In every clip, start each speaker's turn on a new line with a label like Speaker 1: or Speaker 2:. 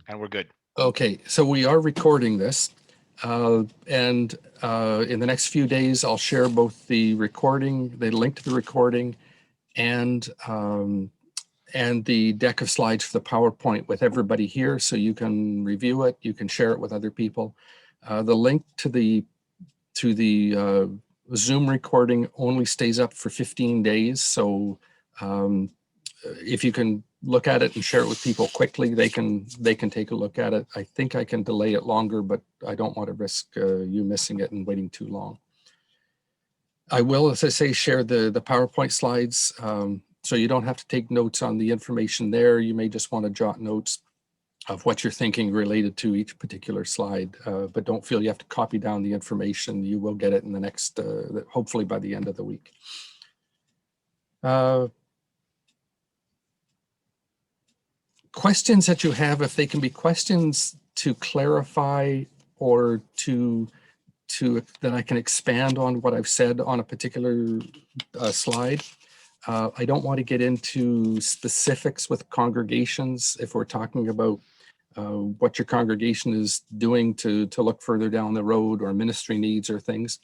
Speaker 1: And we're good.
Speaker 2: Okay, so we are recording this. And in the next few days, I'll share both the recording, the link to the recording, and the deck of slides for the PowerPoint with everybody here, so you can review it, you can share it with other people. The link to the Zoom recording only stays up for 15 days, so if you can look at it and share it with people quickly, they can take a look at it. I think I can delay it longer, but I don't want to risk you missing it and waiting too long. I will, as I say, share the PowerPoint slides, so you don't have to take notes on the information there. You may just want to jot notes of what you're thinking related to each particular slide, but don't feel you have to copy down the information. You will get it in the next, hopefully by the end of the week. Questions that you have, if they can be questions to clarify or to that I can expand on what I've said on a particular slide. I don't want to get into specifics with congregations if we're talking about what your congregation is doing to look further down the road, or ministry needs or things.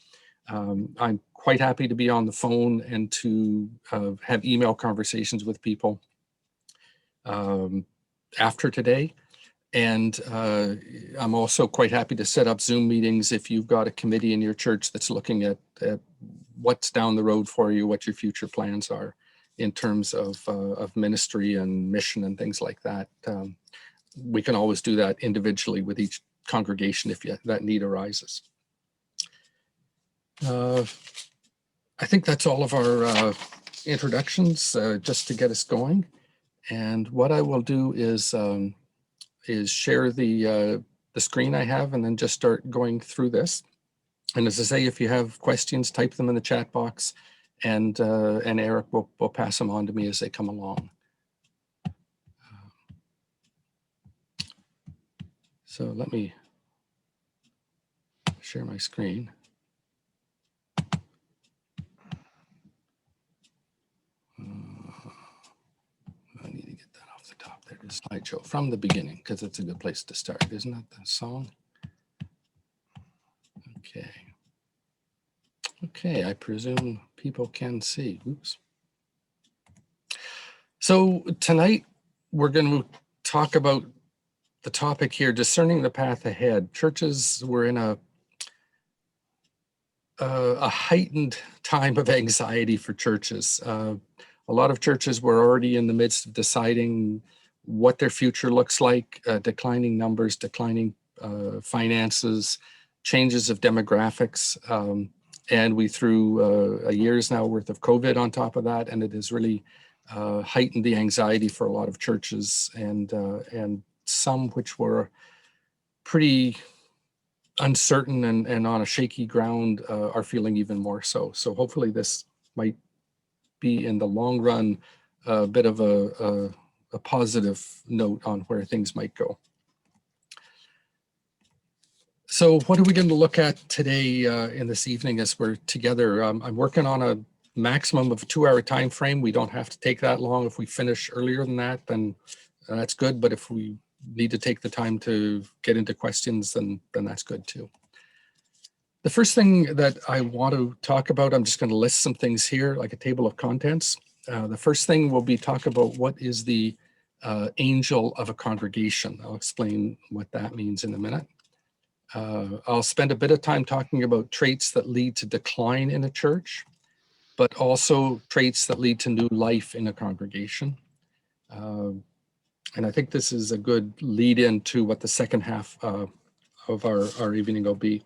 Speaker 2: I'm quite happy to be on the phone and to have email conversations with people after today. And I'm also quite happy to set up Zoom meetings if you've got a committee in your church that's looking at what's down the road for you, what your future plans are in terms of ministry and mission and things like that. We can always do that individually with each congregation if that need arises. I think that's all of our introductions just to get us going. And what I will do is share the screen I have and then just start going through this. And as I say, if you have questions, type them in the chat box, and Eric will pass them on to me as they come along. So let me share my screen. I need to get that off the top there, the slideshow from the beginning, because it's a good place to start, isn't it, the song? Okay. Okay, I presume people can see. Oops. So tonight we're going to talk about the topic here, discerning the path ahead. Churches were in a heightened time of anxiety for churches. A lot of churches were already in the midst of deciding what their future looks like, declining numbers, declining finances, changes of demographics. And we threw a year's now worth of COVID on top of that, and it has really heightened the anxiety for a lot of churches, and some which were pretty uncertain and on a shaky ground are feeling even more so. So hopefully this might be, in the long run, a bit of a positive note on where things might go. So what are we going to look at today in this evening as we're together? I'm working on a maximum of a 2-hour time frame. We don't have to take that long. If we finish earlier than that, then that's good. But if we need to take the time to get into questions, then that's good too. The first thing that I want to talk about, I'm just going to list some things here, like a table of contents. The first thing will be talk about what is the angel of a congregation. I'll explain what that means in a minute. I'll spend a bit of time talking about traits that lead to decline in a church, but also traits that lead to new life in a congregation. And I think this is a good lead into what the second half of our evening will be.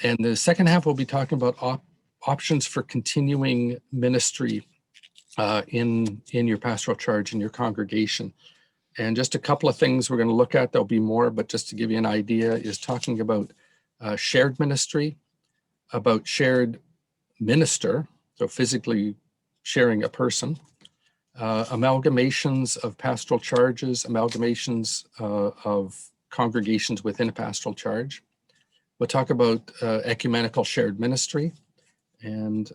Speaker 2: And the second half, we'll be talking about options for continuing ministry in your pastoral charge, in your congregation. And just a couple of things we're going to look at, there'll be more, but just to give you an idea, is talking about shared ministry, about shared minister, so physically sharing a person, amalgamations of pastoral charges, amalgamations of congregations within a pastoral charge. We'll talk about ecumenical shared ministry. And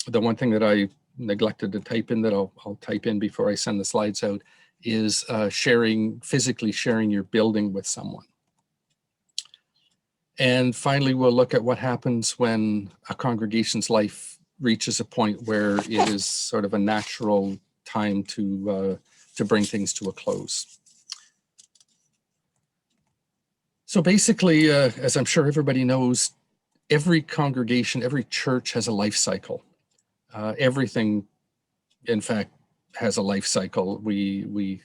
Speaker 2: the one thing that I neglected to type in that I'll type in before I send the slides out is physically sharing your building with someone. And finally, we'll look at what happens when a congregation's life reaches a point where it is sort of a natural time to bring things to a close. So basically, as I'm sure everybody knows, every congregation, every church has a life cycle. Everything, in fact, has a life cycle. We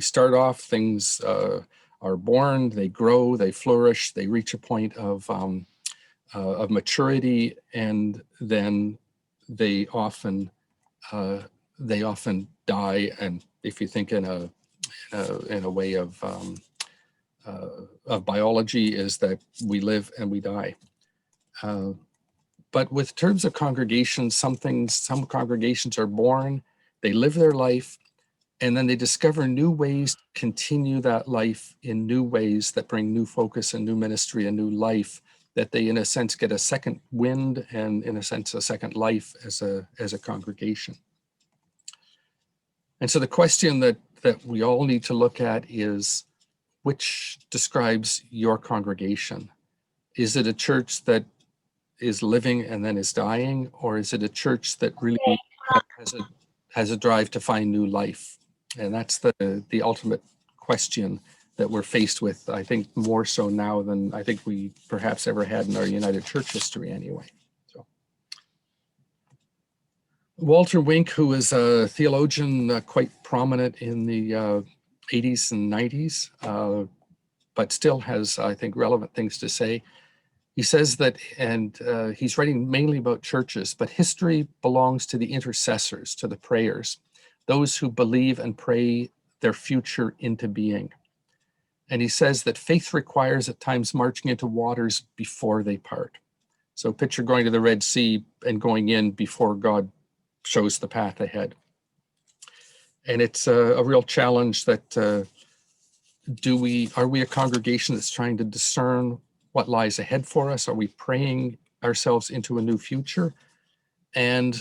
Speaker 2: start off, things are born, they grow, they flourish, they reach a point of maturity, and then they often die. And if you think in a way of biology, is that we live and we die. But with terms of congregations, some congregations are born, they live their life, and then they discover new ways to continue that life in new ways that bring new focus and new ministry and new life, that they, in a sense, get a second wind and, in a sense, a second life as a congregation. And so the question that we all need to look at is, which describes your congregation? Is it a church that is living and then is dying, or is it a church that really has a drive to find new life? And that's the ultimate question that we're faced with, I think, more so now than I think we perhaps ever had in our United Church history anyway. So, Walter Wink, who is a theologian quite prominent in the 80s and 90s, but still has, I think, relevant things to say. He says that, and he's writing mainly about churches, but history belongs to the intercessors, to the prayers, those who believe and pray their future into being. And he says that faith requires at times marching into waters before they part. So picture going to the Red Sea and going in before God shows the path ahead. And it's a real challenge that are we a congregation that's trying to discern what lies ahead for us? Are we praying ourselves into a new future? And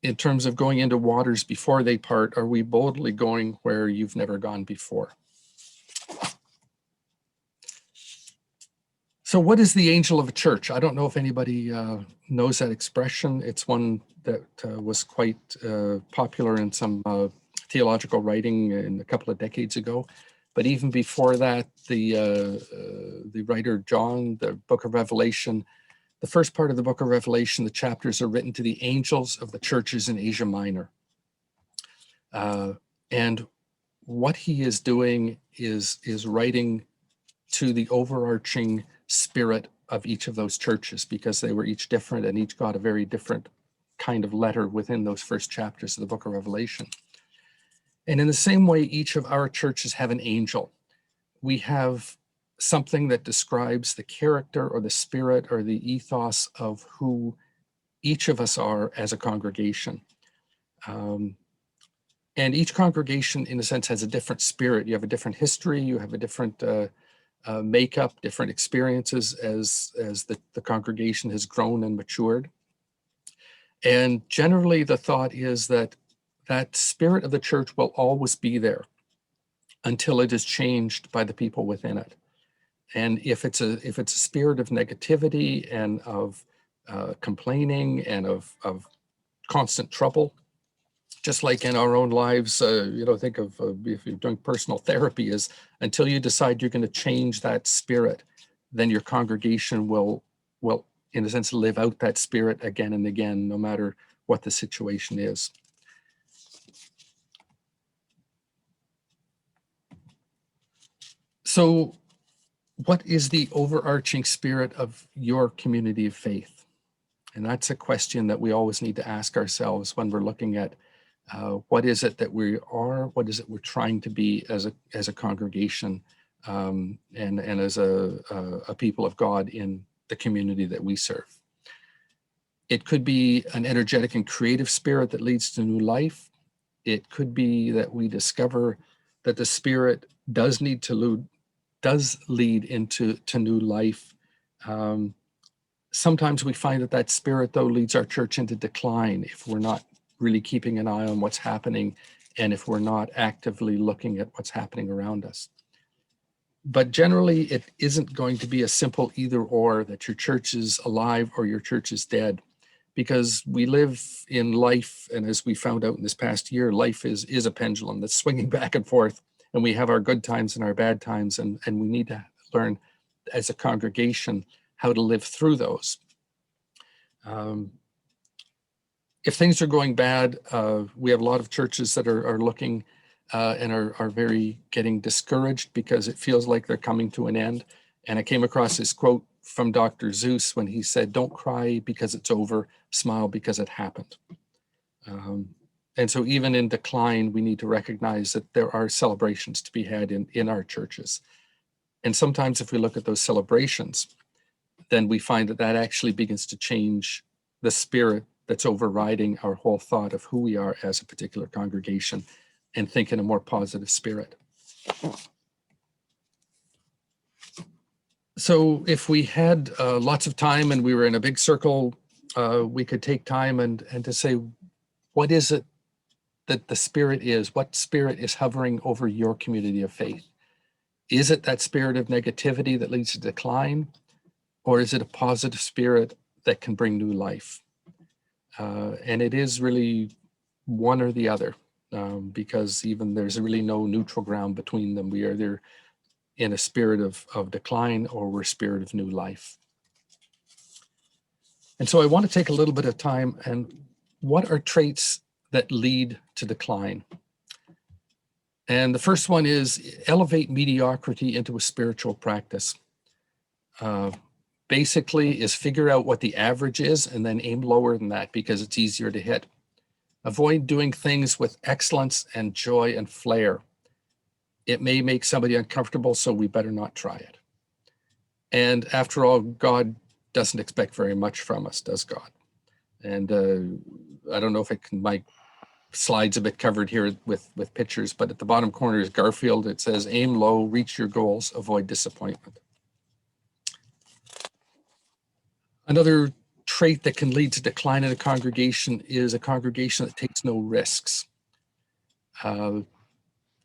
Speaker 2: in terms of going into waters before they part, are we boldly going where you've never gone before? So what is the angel of a church? I don't know if anybody knows that expression. It's one that was quite popular in some theological writing in a couple of decades ago. But even before that, the writer John, the book of Revelation, the first part of the book of Revelation, the chapters are written to the angels of the churches in Asia Minor. And what he is doing is writing to the overarching spirit of each of those churches, because they were each different and each got a very different kind of letter within those first chapters of the book of Revelation. And in the same way, each of our churches have an angel. We have something that describes the character or the spirit or the ethos of who each of us are as a congregation. And each congregation, in a sense, has a different spirit. You have a different history, you have a different makeup, different experiences as the congregation has grown and matured. And generally, the thought is that spirit of the church will always be there until it is changed by the people within it. And if it's a spirit of negativity and of complaining and of constant trouble, just like in our own lives, think of if you're doing personal therapy, is until you decide you're going to change that spirit, then your congregation will, in a sense, live out that spirit again and again, no matter what the situation is. So what is the overarching spirit of your community of faith? And that's a question that we always need to ask ourselves when we're looking at what is it that we are, what is it we're trying to be as a congregation, and as a people of God in the community that we serve. It could be an energetic and creative spirit that leads to new life. It could be that we discover that the spirit does lead into new life. Sometimes we find that spirit, though, leads our church into decline if we're not really keeping an eye on what's happening and if we're not actively looking at what's happening around us. But generally, it isn't going to be a simple either or, that your church is alive or your church is dead, because we live in life, and as we found out in this past year, life is a pendulum that's swinging back and forth, and we have our good times and our bad times, and we need to learn as a congregation how to live through those. If things are going bad, we have a lot of churches that are looking and are very getting discouraged because it feels like they're coming to an end. And I came across this quote from Dr. Seuss when he said, "Don't cry because it's over, smile because it happened." And so even in decline, we need to recognize that there are celebrations to be had in our churches. And sometimes if we look at those celebrations, then we find that that actually begins to change the spirit that's overriding our whole thought of who we are as a particular congregation, and think in a more positive spirit. So if we had lots of time and we were in a big circle, we could take time and to say, what is it that the Spirit is? What spirit is hovering over your community of faith? Is it that spirit of negativity that leads to decline? Or is it a positive spirit that can bring new life? And it is really one or the other, because even there's really no neutral ground between them. We are either in a spirit of decline or we're a spirit of new life. And so I want to take a little bit of time, and what are traits that lead to decline? And the first one is elevate mediocrity into a spiritual practice. Basically is figure out what the average is and then aim lower than that because it's easier to hit. Avoid doing things with excellence and joy and flair. It may make somebody uncomfortable, so we better not try it. And after all, God doesn't expect very much from us, does God? And I don't know if my slide's a bit covered here with pictures, but at the bottom corner is Garfield. It says, aim low, reach your goals, avoid disappointment. Another trait that can lead to decline in a congregation is a congregation that takes no risks.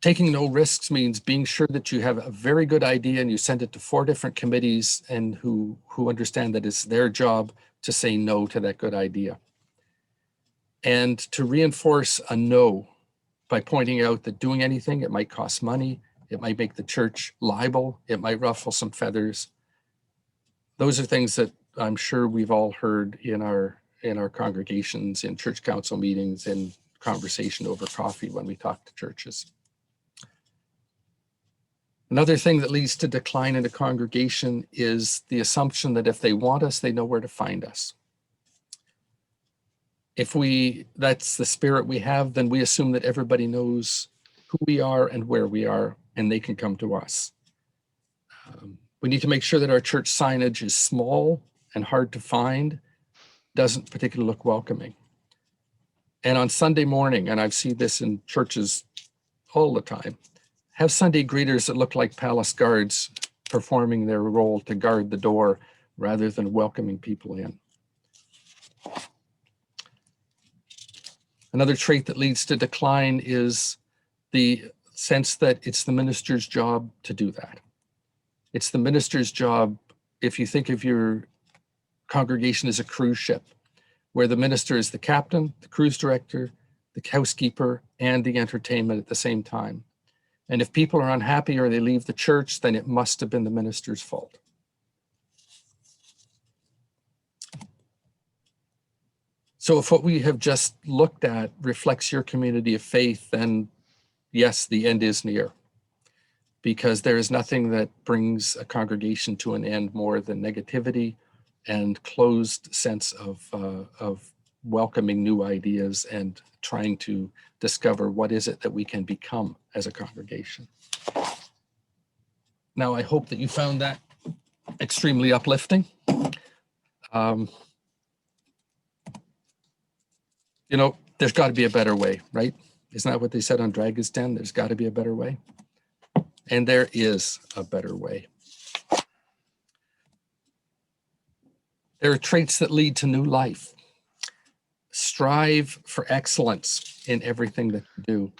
Speaker 2: Taking no risks means being sure that you have a very good idea and you send it to 4 different committees and who understand that it's their job to say no to that good idea. And to reinforce a no by pointing out that doing anything, it might cost money, it might make the church liable, it might ruffle some feathers. Those are things that I'm sure we've all heard in our congregations, in church council meetings, in conversation over coffee when we talk to churches. Another thing that leads to decline in a congregation is the assumption that if they want us, they know where to find us. If that's the spirit we have, then we assume that everybody knows who we are and where we are, and they can come to us. We need to make sure that our church signage is small and hard to find, doesn't particularly look welcoming. And on Sunday morning, and I've seen this in churches all the time, have Sunday greeters that look like palace guards performing their role to guard the door rather than welcoming people in. Another trait that leads to decline is the sense that it's the minister's job to do that. It's the minister's job, if you think of your congregation as a cruise ship, where the minister is the captain, the cruise director, the housekeeper, and the entertainment at the same time. And if people are unhappy or they leave the church, then it must have been the minister's fault. So if what we have just looked at reflects your community of faith, then yes, the end is near. Because there is nothing that brings a congregation to an end more than negativity and closed sense of welcoming new ideas and trying to discover what is it that we can become as a congregation. Now, I hope that you found that extremely uplifting. There's got to be a better way, right? Isn't that what they said on Dragon's Den? There's got to be a better way. And there is a better way. There are traits that lead to new life. Strive for excellence in everything that you do.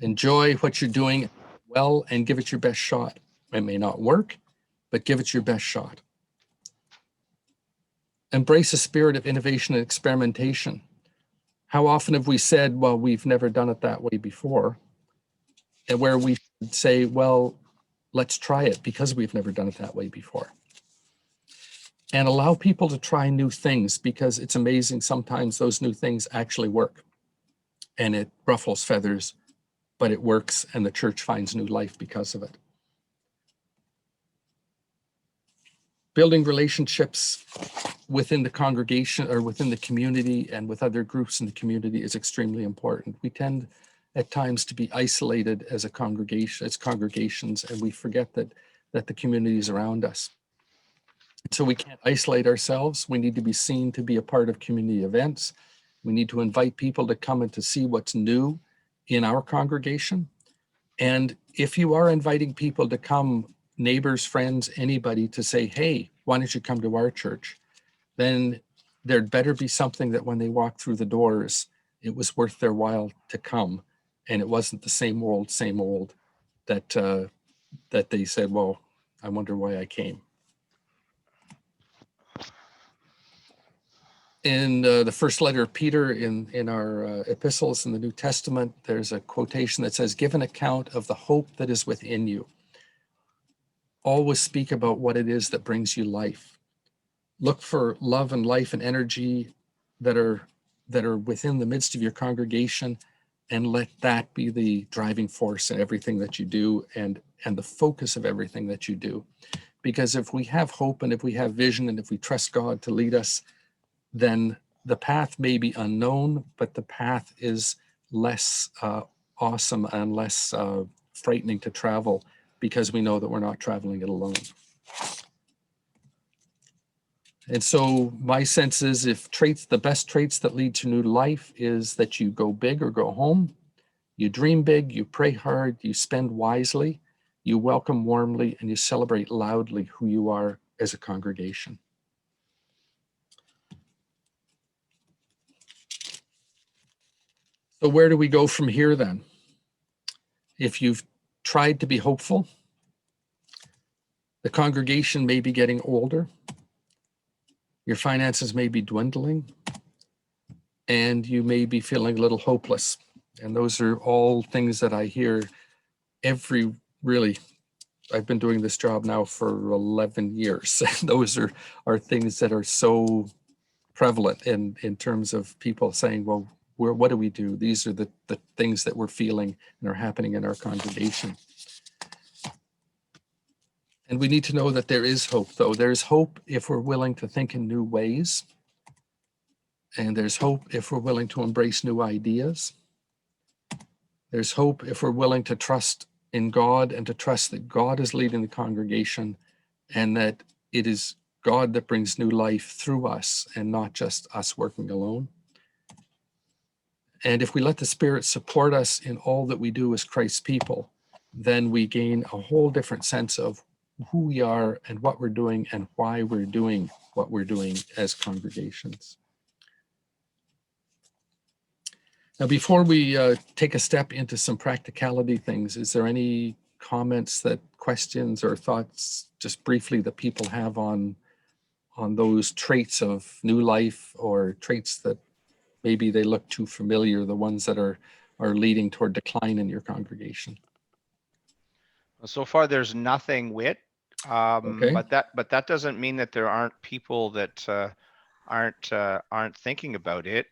Speaker 2: Enjoy what you're doing well and give it your best shot. It may not work, but give it your best shot. Embrace a spirit of innovation and experimentation. How often have we said, well, we've never done it that way before? And where we should say, well, let's try it because we've never done it that way before. And allow people to try new things, because it's amazing sometimes those new things actually work. And it ruffles feathers, but it works, and the church finds new life because of it. Building relationships within the congregation or within the community and with other groups in the community is extremely important. We tend at times to be isolated as a congregation, as congregations, and we forget that the community is around us. So we can't isolate ourselves. We need to be seen to be a part of community events. We need to invite people to come and to see what's new in our congregation. And if you are inviting people to come, neighbors, friends, anybody, to say, hey, why don't you come to our church? Then there'd better be something that when they walk through the doors, it was worth their while to come. And it wasn't the same old that that they said, well, I wonder why I came. In the first letter of Peter in our epistles in the New Testament, there's a quotation that says, give an account of the hope that is within you. Always speak about what it is that brings you life. Look for love and life and energy that are within the midst of your congregation, and let that be the driving force in everything that you do and the focus of everything that you do. Because if we have hope and if we have vision and if we trust God to lead us, then the path may be unknown, but the path is less awesome and less frightening to travel, because we know that we're not traveling it alone. And so my sense is, if the best traits that lead to new life is that you go big or go home, you dream big, you pray hard, you spend wisely, you welcome warmly, and you celebrate loudly who you are as a congregation. So where do we go from here then? If you've tried to be hopeful, the congregation may be getting older, your finances may be dwindling, and you may be feeling a little hopeless. And those are all things that I hear I've been doing this job now for 11 years. Those are things that are so prevalent in terms of people saying, well, what do we do? These are the things that we're feeling and are happening in our congregation. And we need to know that there is hope, though. There's hope if we're willing to think in new ways. And there's hope if we're willing to embrace new ideas. There's hope if we're willing to trust in God and to trust that God is leading the congregation and that it is God that brings new life through us and not just us working alone. And if we let the Spirit support us in all that we do as Christ's people, then we gain a whole different sense of who we are and what we're doing and why we're doing what we're doing as congregations. Now, before we take a step into some practicality things, is there any comments, questions or thoughts just briefly that people have on those traits of new life, or traits that maybe they look too familiar, the ones that are leading toward decline in your congregation?
Speaker 1: So far, there's nothing Whit,
Speaker 2: Okay.
Speaker 1: but that doesn't mean that there aren't people that aren't thinking about it.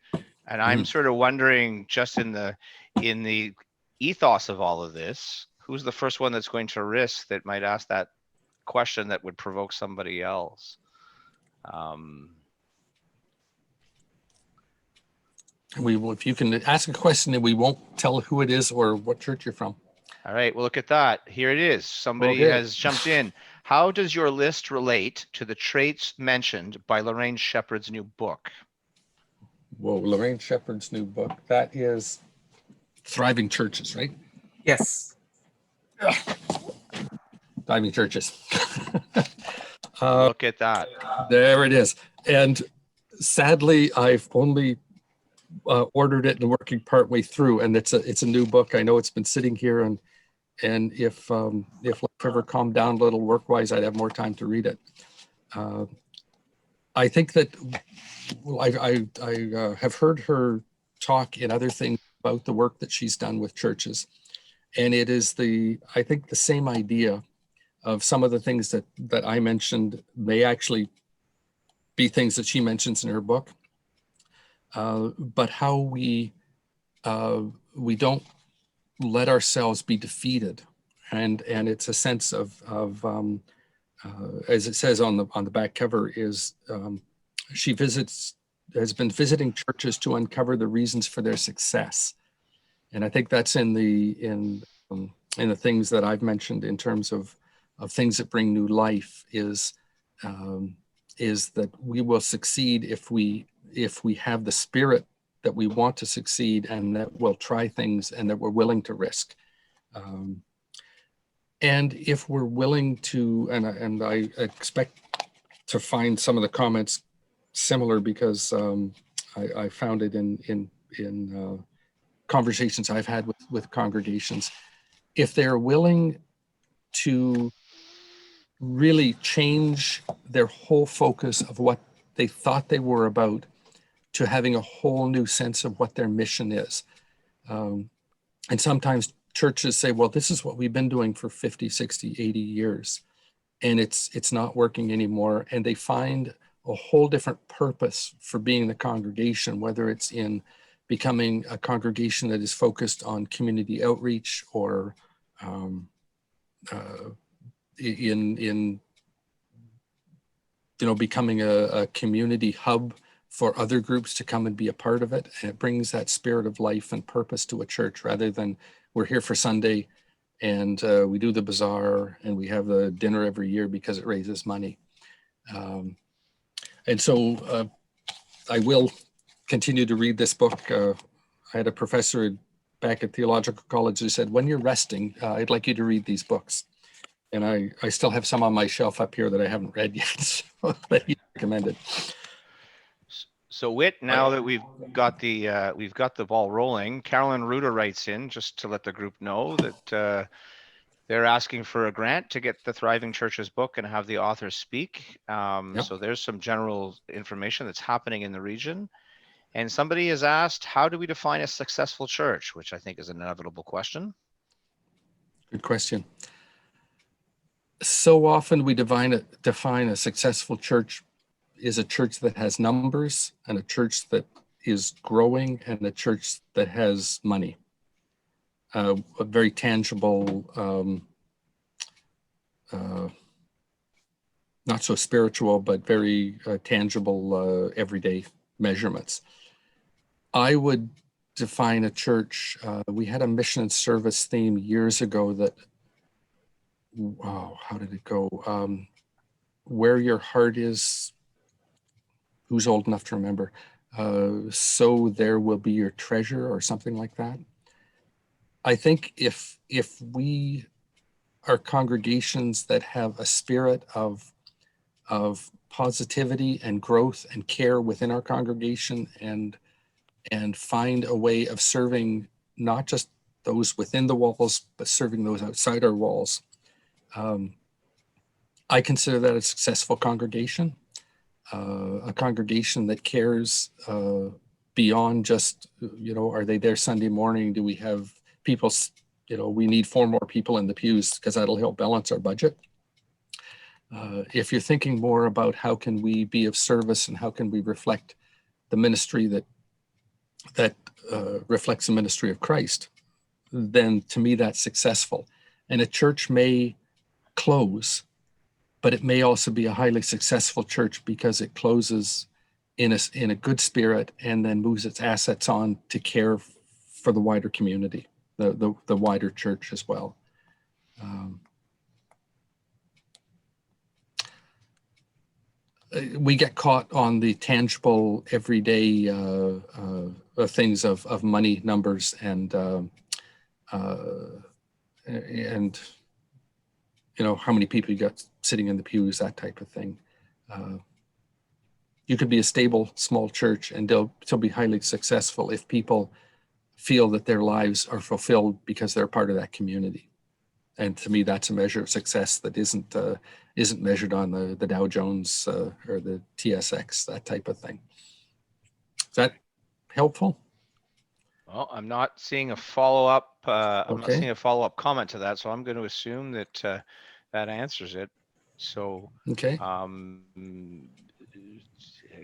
Speaker 1: And I'm sort of wondering, just in the ethos of all of this, who's the first one that's going to risk that might ask that question that would provoke somebody else?
Speaker 2: If you can ask a question, and we won't tell who it is or what church you're from.
Speaker 1: All right, well, look at that. Here it is. Somebody has jumped in. How does your list relate to the traits mentioned by Lorraine Shepherd's new book?
Speaker 2: Whoa, Lorraine Shepherd's new book. That is Thriving Churches, right?
Speaker 3: Yes.
Speaker 2: Thriving Churches.
Speaker 1: Look at that.
Speaker 2: There it is. And sadly, I've only ordered it and working partway through, and it's a new book. I know it's been sitting here, and if life ever calmed down a little work-wise, I'd have more time to read it. I think that I have heard her talk in other things about the work that she's done with churches, and it is I think the same idea of some of the things that I mentioned may actually be things that she mentions in her book, but how we don't let ourselves be defeated, and it's a sense of as it says on the back cover, is she has been visiting churches to uncover the reasons for their success, and I think that's in the things that I've mentioned in terms of things that bring new life is that we will succeed if we have the spirit that we want to succeed, and that we'll try things, and that we're willing to risk. And if we're willing to, and I expect to find some of the comments similar, because I found it in conversations I've had with congregations, if they're willing to really change their whole focus of what they thought they were about to having a whole new sense of what their mission is. And sometimes churches say, well, this is what we've been doing for 50, 60, 80 years, and it's not working anymore. And they find a whole different purpose for being the congregation, whether it's in becoming a congregation that is focused on community outreach, or in becoming a community hub for other groups to come and be a part of it. And it brings that spirit of life and purpose to a church, rather than we're here for Sunday and we do the bazaar and we have the dinner every year because it raises money. And so I will continue to read this book. I had a professor back at Theological College who said, when you're resting, I'd like you to read these books. And I still have some on my shelf up here that I haven't read yet, so that he recommended.
Speaker 1: So Whit, now that we've got the ball rolling, Carolyn Ruda writes in just to let the group know that they're asking for a grant to get the Thriving Churches book and have the author speak.
Speaker 2: Yep.
Speaker 1: So there's some general information that's happening in the region. And somebody has asked, how do we define a successful church? Which I think is an inevitable question.
Speaker 2: Good question. So often we define a successful church is a church that has numbers, and a church that is growing, and a church that has money. A very tangible, not so spiritual, but very tangible everyday measurements. I would define a church, we had a mission and service theme years ago that, wow, how did it go? Where your heart is, who's old enough to remember? So there will be your treasure, or something like that. I think if we are congregations that have a spirit of positivity and growth and care within our congregation, and find a way of serving not just those within the walls, but serving those outside our walls, I consider that a successful congregation. A congregation that cares beyond just, are they there Sunday morning? Do we have people, we need 4 more people in the pews because that'll help balance our budget. If you're thinking more about how can we be of service and how can we reflect the ministry that reflects the ministry of Christ, then to me that's successful. And a church may close, but it may also be a highly successful church because it closes in a good spirit and then moves its assets on to care for the wider community, the wider church as well. We get caught on the tangible, everyday things of money, numbers, and how many people you got sitting in the pews, that type of thing. You could be a stable small church and they'll still be highly successful if people feel that their lives are fulfilled because they're part of that community. And to me, that's a measure of success that isn't measured on the Dow Jones or the TSX, that type of thing. Is that helpful?
Speaker 1: Well, I'm not seeing a follow-up. I'm not
Speaker 2: Okay.
Speaker 1: seeing a follow-up comment to that, so I'm going to assume that that answers it. So,
Speaker 2: Okay.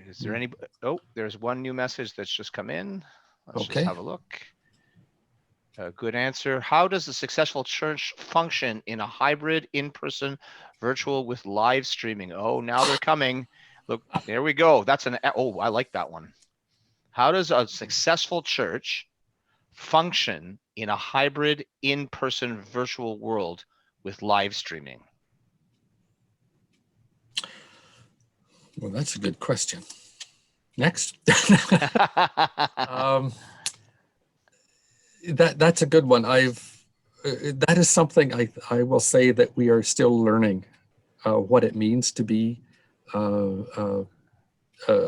Speaker 1: is there any? Oh, there's one new message that's just come in. Let's just
Speaker 2: Okay.
Speaker 1: have a look. A good answer. How does a successful church function in a hybrid, in-person, virtual with live streaming? Oh, now they're coming. Look, there we go. That's an. Oh, I like that one. How does a successful church function in a hybrid, in-person, virtual world with live streaming?
Speaker 2: Well, that's a good question. Next. That's a good one. That is something I will say that we are still learning what it means to be a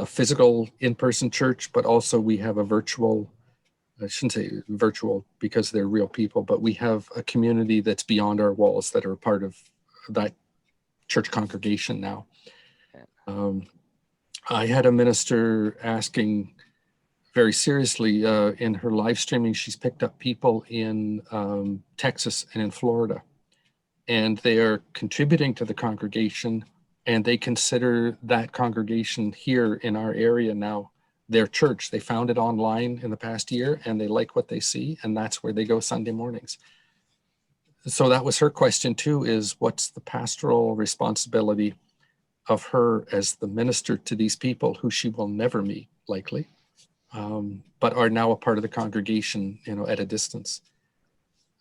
Speaker 2: physical in-person church, but also we have a virtual. I shouldn't say virtual because they're real people, but we have a community that's beyond our walls that are a part of that church congregation now. I had a minister asking very seriously in her live streaming. She's picked up people in Texas and in Florida, and they are contributing to the congregation, and they consider that congregation here in our area now their church. They found it online in the past year, and they like what they see, and that's where they go Sunday mornings. So that was her question too, is what's the pastoral responsibility of her as the minister to these people who she will never meet, likely, but are now a part of the congregation, at a distance.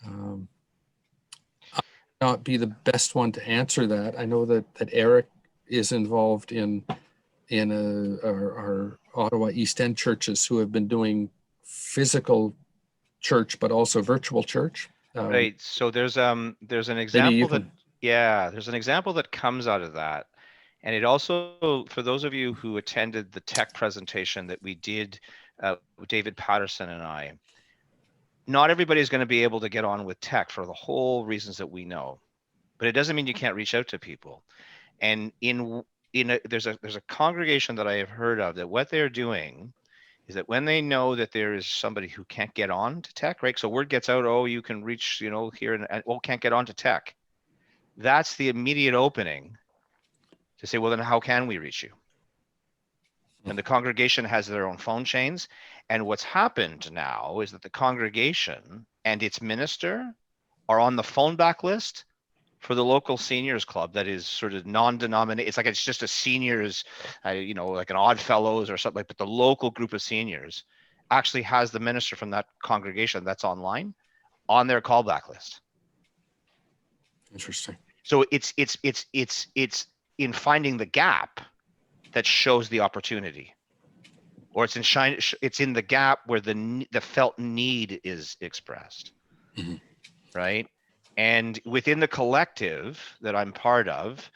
Speaker 2: I'll not be the best one to answer that. I know that Eric is involved in our Ottawa East End churches who have been doing physical church, but also virtual church.
Speaker 1: Right. So there's an example there's an example that comes out of that. And it also, for those of you who attended the tech presentation that we did, David Patterson and I, not everybody's going to be able to get on with tech for the whole reasons that we know, but it doesn't mean you can't reach out to people. And there's a congregation that I have heard of that what they're doing is that when they know that there is somebody who can't get on to tech, right? So word gets out, oh, you can reach, here and can't get on to tech. That's the immediate opening to say, well, then how can we reach you? And the congregation has their own phone chains. And what's happened now is that the congregation and its minister are on the phone back list for the local seniors club that is sort of non-denominational. It's just a seniors, like an Odd Fellows or something, but the local group of seniors actually has the minister from that congregation that's online on their callback list.
Speaker 2: Interesting.
Speaker 1: So it's in finding the gap that shows the opportunity, or it's in the gap where the felt need is expressed, right? And within the collective that I'm part of,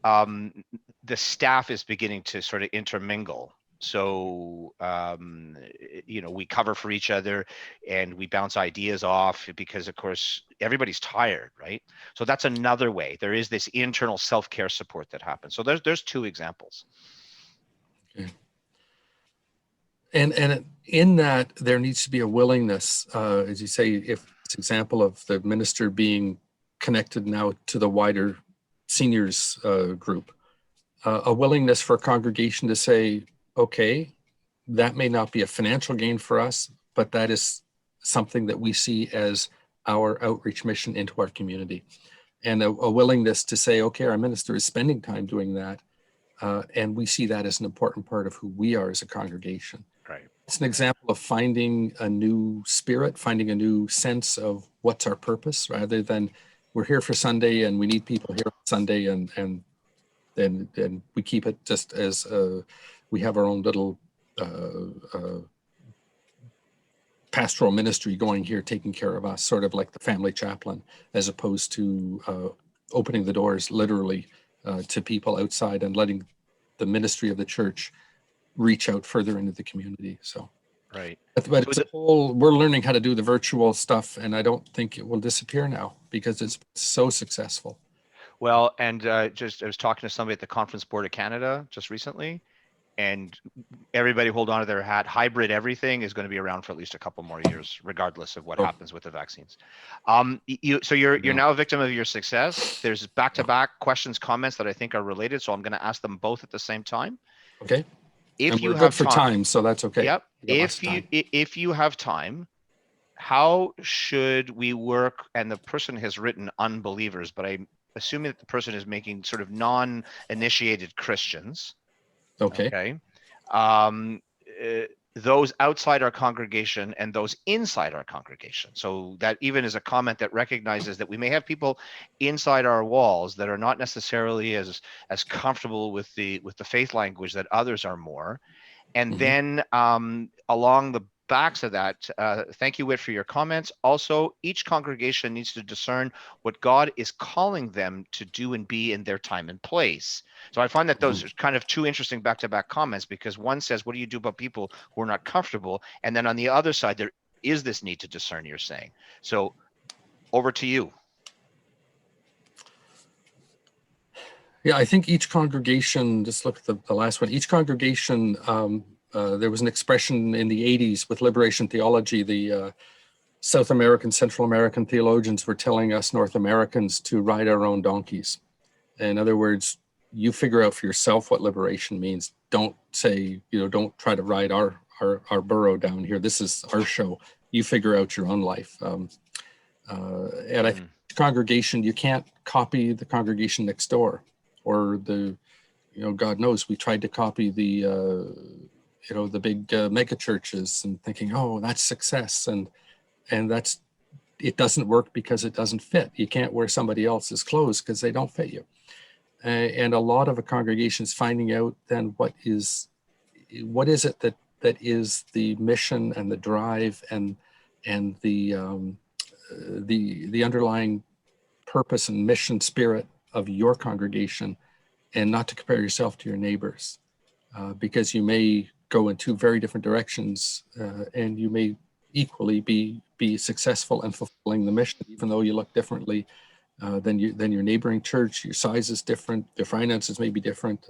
Speaker 1: the staff is beginning to sort of intermingle. So, we cover for each other and we bounce ideas off because, of course, everybody's tired, right? So that's another way. There is this internal self-care support that happens. So there's two examples.
Speaker 2: Okay. And in that, there needs to be a willingness, as you say, if it's an example of the minister being connected now to the wider seniors group, a willingness for a congregation to say, okay, that may not be a financial gain for us, but that is something that we see as our outreach mission into our community. And a willingness to say, okay, our minister is spending time doing that. And we see that as an important part of who we are as a congregation.
Speaker 1: Right.
Speaker 2: It's an example of finding a new spirit, finding a new sense of what's our purpose, rather than we're here for Sunday and we need people here on Sunday and then we keep it just as we have our own little pastoral ministry going here, taking care of us, sort of like the family chaplain, as opposed to opening the doors literally to people outside and letting the ministry of the church reach out further into the community. So,
Speaker 1: Right.
Speaker 2: but
Speaker 1: So
Speaker 2: it's we're learning how to do the virtual stuff, and I don't think it will disappear now because it's so successful.
Speaker 1: well, and just I was talking to somebody at the Conference Board of Canada just recently, and everybody hold on to their hat. Hybrid everything is going to be around for at least a couple more years, regardless of what
Speaker 2: Oh,
Speaker 1: happens with the vaccines. So you're
Speaker 2: yeah.
Speaker 1: now a victim of your success. There's back-to-back questions, comments that I think are related, so I'm going to ask them both at the same time.
Speaker 2: Okay.
Speaker 1: If
Speaker 2: And
Speaker 1: you
Speaker 2: we're good
Speaker 1: have
Speaker 2: for
Speaker 1: time,
Speaker 2: time, so that's okay.
Speaker 1: yep.
Speaker 2: We got lots of time.
Speaker 1: If you have time, how should we work? And the person has written unbelievers, but I'm assuming that the person is making sort of non-initiated Christians.
Speaker 2: Okay.
Speaker 1: Okay. Um, uh, those outside our congregation and those inside our congregation. So that even is a comment that recognizes that we may have people inside our walls that are not necessarily as comfortable with the faith language that others are more. And
Speaker 2: Mhm.
Speaker 1: then along the backs of that, thank you, Whit, for your comments. Also, each congregation needs to discern what God is calling them to do and be in their time and place. So I find that those are kind of two interesting back-to-back comments, because one says, what do you do about people who are not comfortable? And then on the other side, there is this need to discern, you're saying. So over to you.
Speaker 2: Yeah, I think each congregation, just look at the last one, each congregation, there was an expression in the 80s with liberation theology. The South American, Central American theologians were telling us North Americans to ride our own donkeys. In other words, you figure out for yourself what liberation means. Don't say, don't try to ride our burro down here. This is our show. You figure out your own life. And I think congregation, you can't copy the congregation next door, or God knows, we tried to copy the big mega churches and thinking, oh, that's success. And it doesn't work because it doesn't fit. You can't wear somebody else's clothes because they don't fit you. And a lot of a congregation is finding out then what is it that is the mission and the drive and the underlying purpose and mission spirit of your congregation, and not to compare yourself to your neighbors, because you may go in two very different directions, and you may equally be successful in fulfilling the mission, even though you look differently than your neighboring church. Your size is different. Their finances may be different.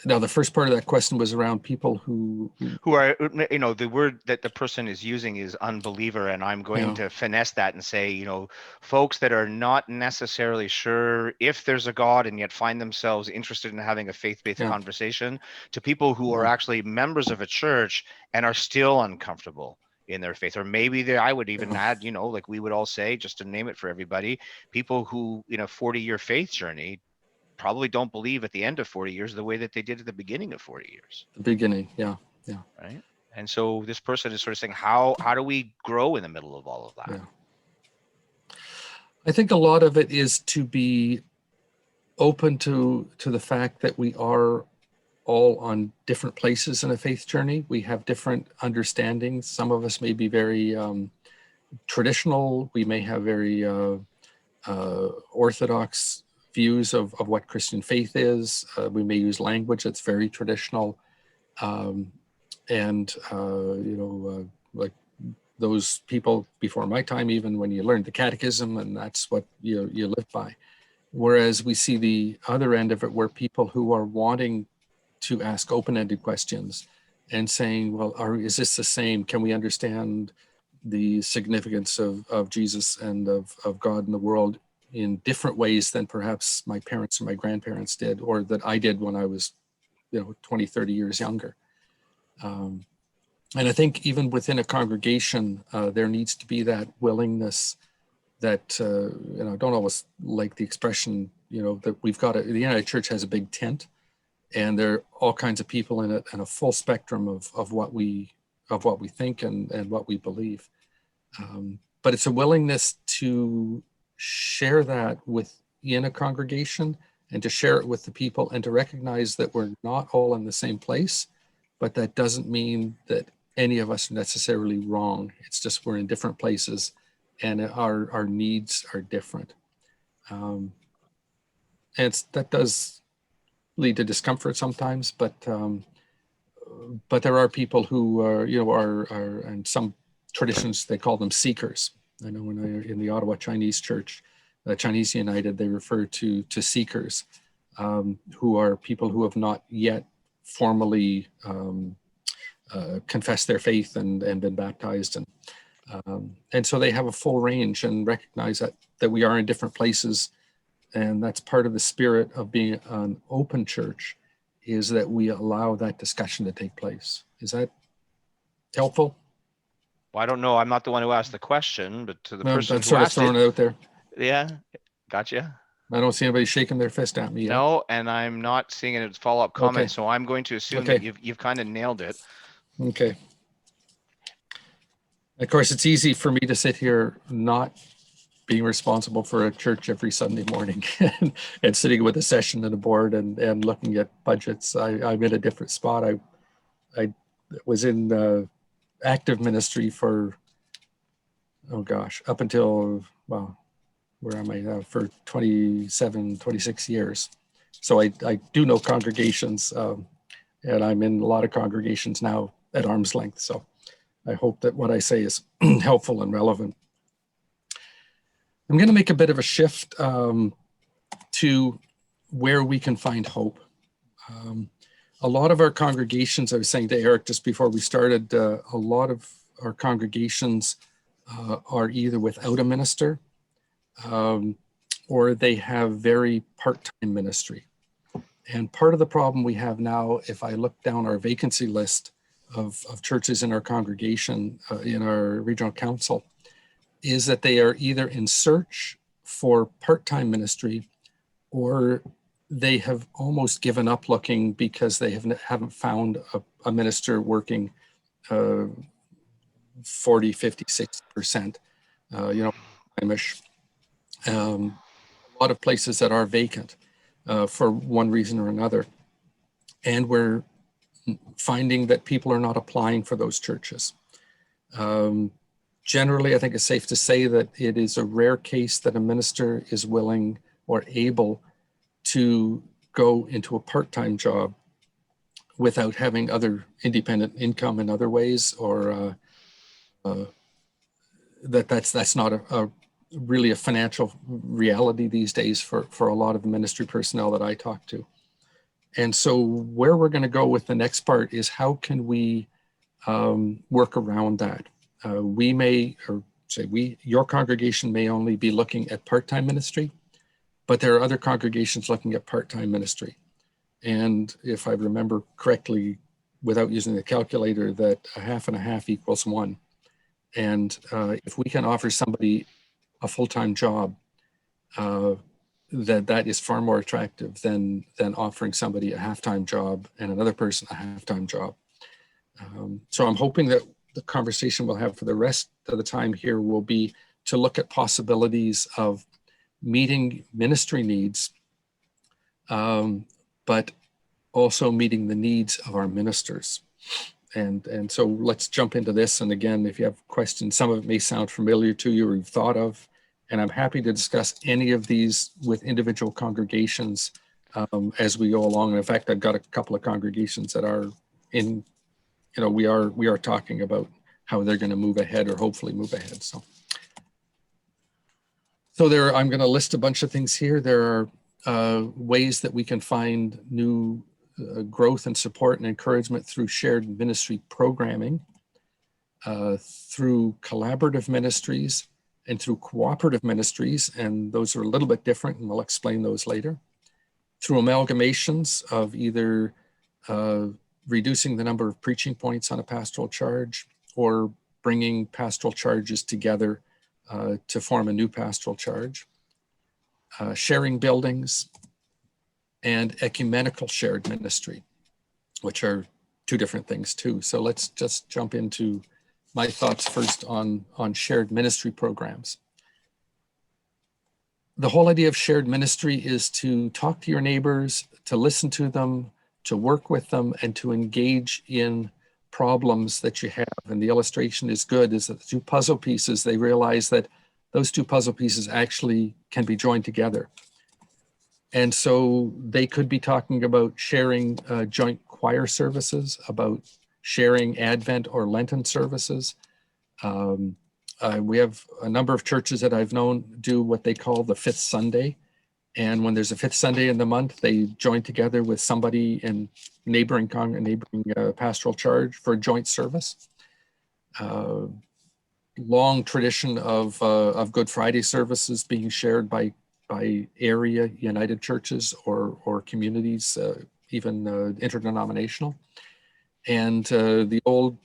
Speaker 2: Now, the first part of that question was around people who
Speaker 1: are, the word that the person is using is unbeliever, and I'm going to finesse that and say, folks that are not necessarily sure if there's a God and yet find themselves interested in having a faith-based conversation, to people who are actually members of a church and are still uncomfortable in their faith. Or maybe I would even add, like we would all say, just to name it for everybody, people who in a 40-year faith journey probably don't believe at the end of 40 years the way that they did at the beginning of 40 years.
Speaker 2: The beginning, yeah.
Speaker 1: Right. And so this person is sort of saying, how do we grow in the middle of all of that?
Speaker 2: Yeah. I think a lot of it is to be open to the fact that we are all on different places in a faith journey. We have different understandings. Some of us may be very traditional. We may have very orthodox views of what Christian faith is. We may use language that's very traditional. Like those people before my time, even when you learned the catechism, and that's what you live by. Whereas we see the other end of it, where people who are wanting to ask open-ended questions and saying, well, is this the same? Can we understand the significance of Jesus and of God in the world in different ways than perhaps my parents or my grandparents did, or that I did when I was 20, 30 years younger? And I think even within a congregation, there needs to be that willingness that, I don't always like the expression, that we've got the United Church has a big tent, and there are all kinds of people in it, and a full spectrum of what we think and what we believe. But it's a willingness to share that within a congregation, and to share it with the people, and to recognize that we're not all in the same place, but that doesn't mean that any of us are necessarily wrong. It's just we're in different places, and our needs are different. And that does lead to discomfort sometimes, but there are people who are and some traditions, they call them seekers. I know in the Ottawa Chinese Church, Chinese United, they refer to seekers, who are people who have not yet formally confessed their faith and been baptized, and so they have a full range and recognize that we are in different places, and that's part of the spirit of being an open church, is that we allow that discussion to take place. Is that helpful?
Speaker 1: Well, I don't know. I'm not the one who asked the question, but to the person
Speaker 2: I'm
Speaker 1: who
Speaker 2: sort of
Speaker 1: asked
Speaker 2: throwing it out there.
Speaker 1: yeah, gotcha.
Speaker 2: I don't see anybody shaking their fist at me yet.
Speaker 1: No, and I'm not seeing any follow-up comments,
Speaker 2: Okay.
Speaker 1: so I'm going to assume
Speaker 2: Okay.
Speaker 1: that you've kind of nailed it.
Speaker 2: Okay. Of course, it's easy for me to sit here not being responsible for a church every Sunday morning and sitting with a session and a board and looking at budgets. I'm in a different spot. I was in active ministry for, oh gosh, up until, well, where am I now? For 27, 26 years. So I do know congregations, and I'm in a lot of congregations now at arm's length. So I hope that what I say is helpful and relevant. I'm going to make a bit of a shift to where we can find hope. A lot of our congregations, I was saying to Eric just before we started, a lot of our congregations are either without a minister, or they have very part-time ministry. And part of the problem we have now, if I look down our vacancy list of churches in our congregation, in our regional council, is that they are either in search for part-time ministry, or they have almost given up looking because they haven't found a minister working 40, 50, 60%, time-ish. A lot of places that are vacant for one reason or another. And we're finding that people are not applying for those churches. Generally, I think it's safe to say that it is a rare case that a minister is willing or able to go into a part-time job without having other independent income in other ways, or that's not really a financial reality these days for a lot of the ministry personnel that I talk to. And so where we're going to go with the next part is how can we work around that? Your congregation may only be looking at part-time ministry, but there are other congregations looking at part-time ministry. And if I remember correctly, without using the calculator, that a half and a half equals one. And if we can offer somebody a full-time job, that is far more attractive than offering somebody a half-time job and another person a half-time job. So I'm hoping that the conversation we'll have for the rest of the time here will be to look at possibilities of meeting ministry needs, but also meeting the needs of our ministers. And so let's jump into this. And again, if you have questions, some of it may sound familiar to you or you've thought of, and I'm happy to discuss any of these with individual congregations as we go along. And in fact, I've got a couple of congregations that are in, we are talking about how they're going to move ahead or hopefully move ahead. So I'm going to list a bunch of things here. There are ways that we can find new growth and support and encouragement through shared ministry programming, through collaborative ministries, and through cooperative ministries, and those are a little bit different, and we'll explain those later. Through amalgamations of either reducing the number of preaching points on a pastoral charge or bringing pastoral charges together to form a new pastoral charge, sharing buildings, and ecumenical shared ministry, which are two different things too. So let's just jump into my thoughts first on shared ministry programs. The whole idea of shared ministry is to talk to your neighbors, to listen to them, to work with them, and to engage in problems that you have. And the illustration is good, is that the two puzzle pieces, they realize that those two puzzle pieces actually can be joined together. And so they could be talking about sharing joint choir services, about sharing Advent or Lenten services. We have a number of churches that I've known do what they call the fifth Sunday. And when there's a fifth Sunday in the month, they join together with somebody in neighboring pastoral charge for a joint service. Long tradition of Good Friday services being shared by area United churches or communities, even interdenominational. And the old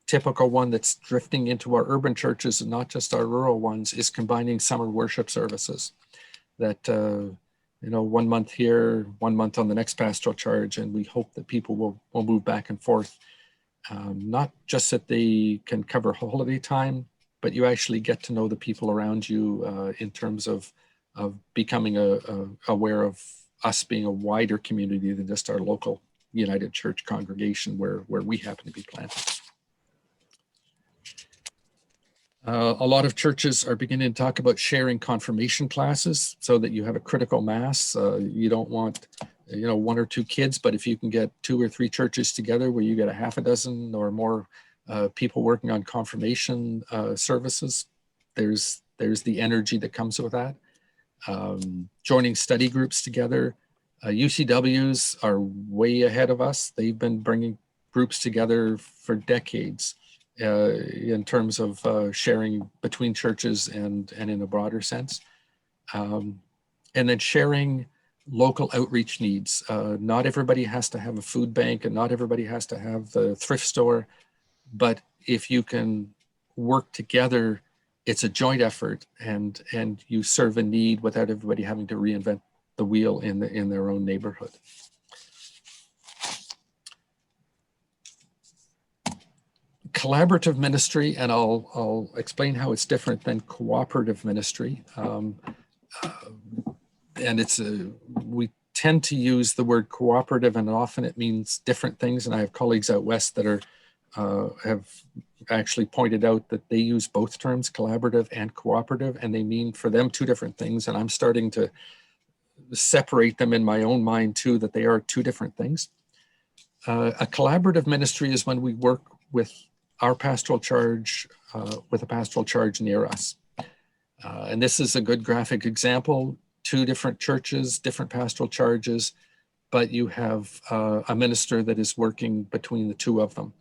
Speaker 2: typical one that's drifting into our urban churches, and not just our rural ones, is combining summer worship services. That 1 month here, 1 month on the next pastoral charge, and we hope that people will move back and forth. Not just that they can cover holiday time, but you actually get to know the people around you in terms of becoming aware of us being a wider community than just our local United Church congregation where we happen to be planted. A lot of churches are beginning to talk about sharing confirmation classes so that you have a critical mass. You don't want 1 or 2 kids, but if you can get 2 or 3 churches together where you get a half a dozen or more people working on confirmation services, there's the energy that comes with that. Joining study groups together. UCWs are way ahead of us. They've been bringing groups together for decades in terms of sharing between churches and in a broader sense. And then sharing local outreach needs. Not everybody has to have a food bank, and not everybody has to have the thrift store, but if you can work together, it's a joint effort, and you serve a need without everybody having to reinvent the wheel in their own neighborhood. Collaborative ministry, and I'll explain how it's different than cooperative ministry. And we tend to use the word cooperative, and often it means different things. And I have colleagues out west that have actually pointed out that they use both terms, collaborative and cooperative, and they mean for them 2 different things. And I'm starting to separate them in my own mind too, that they are 2 different things. A collaborative ministry is when we work with our pastoral charge, with a pastoral charge near us. And this is a good graphic example. 2 different churches, different pastoral charges, but you have a minister that is working between the 2 of them,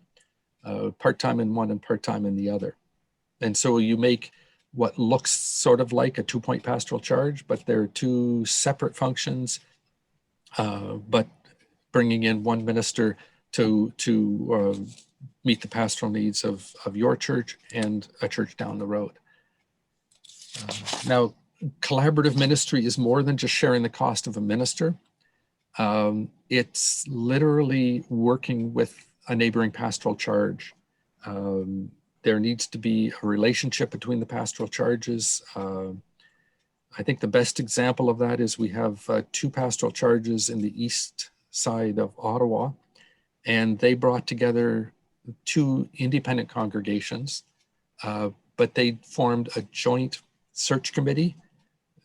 Speaker 2: part-time in one and part-time in the other. And so you make what looks sort of like a 2-point pastoral charge, but they're 2 separate functions, but bringing in one minister to meet the pastoral needs of your church and a church down the road. Now, collaborative ministry is more than just sharing the cost of a minister. It's literally working with a neighboring pastoral charge. There needs to be a relationship between the pastoral charges. I think the best example of that is we have 2 pastoral charges in the east side of Ottawa, and they brought together 2 independent congregations, but they formed a joint search committee.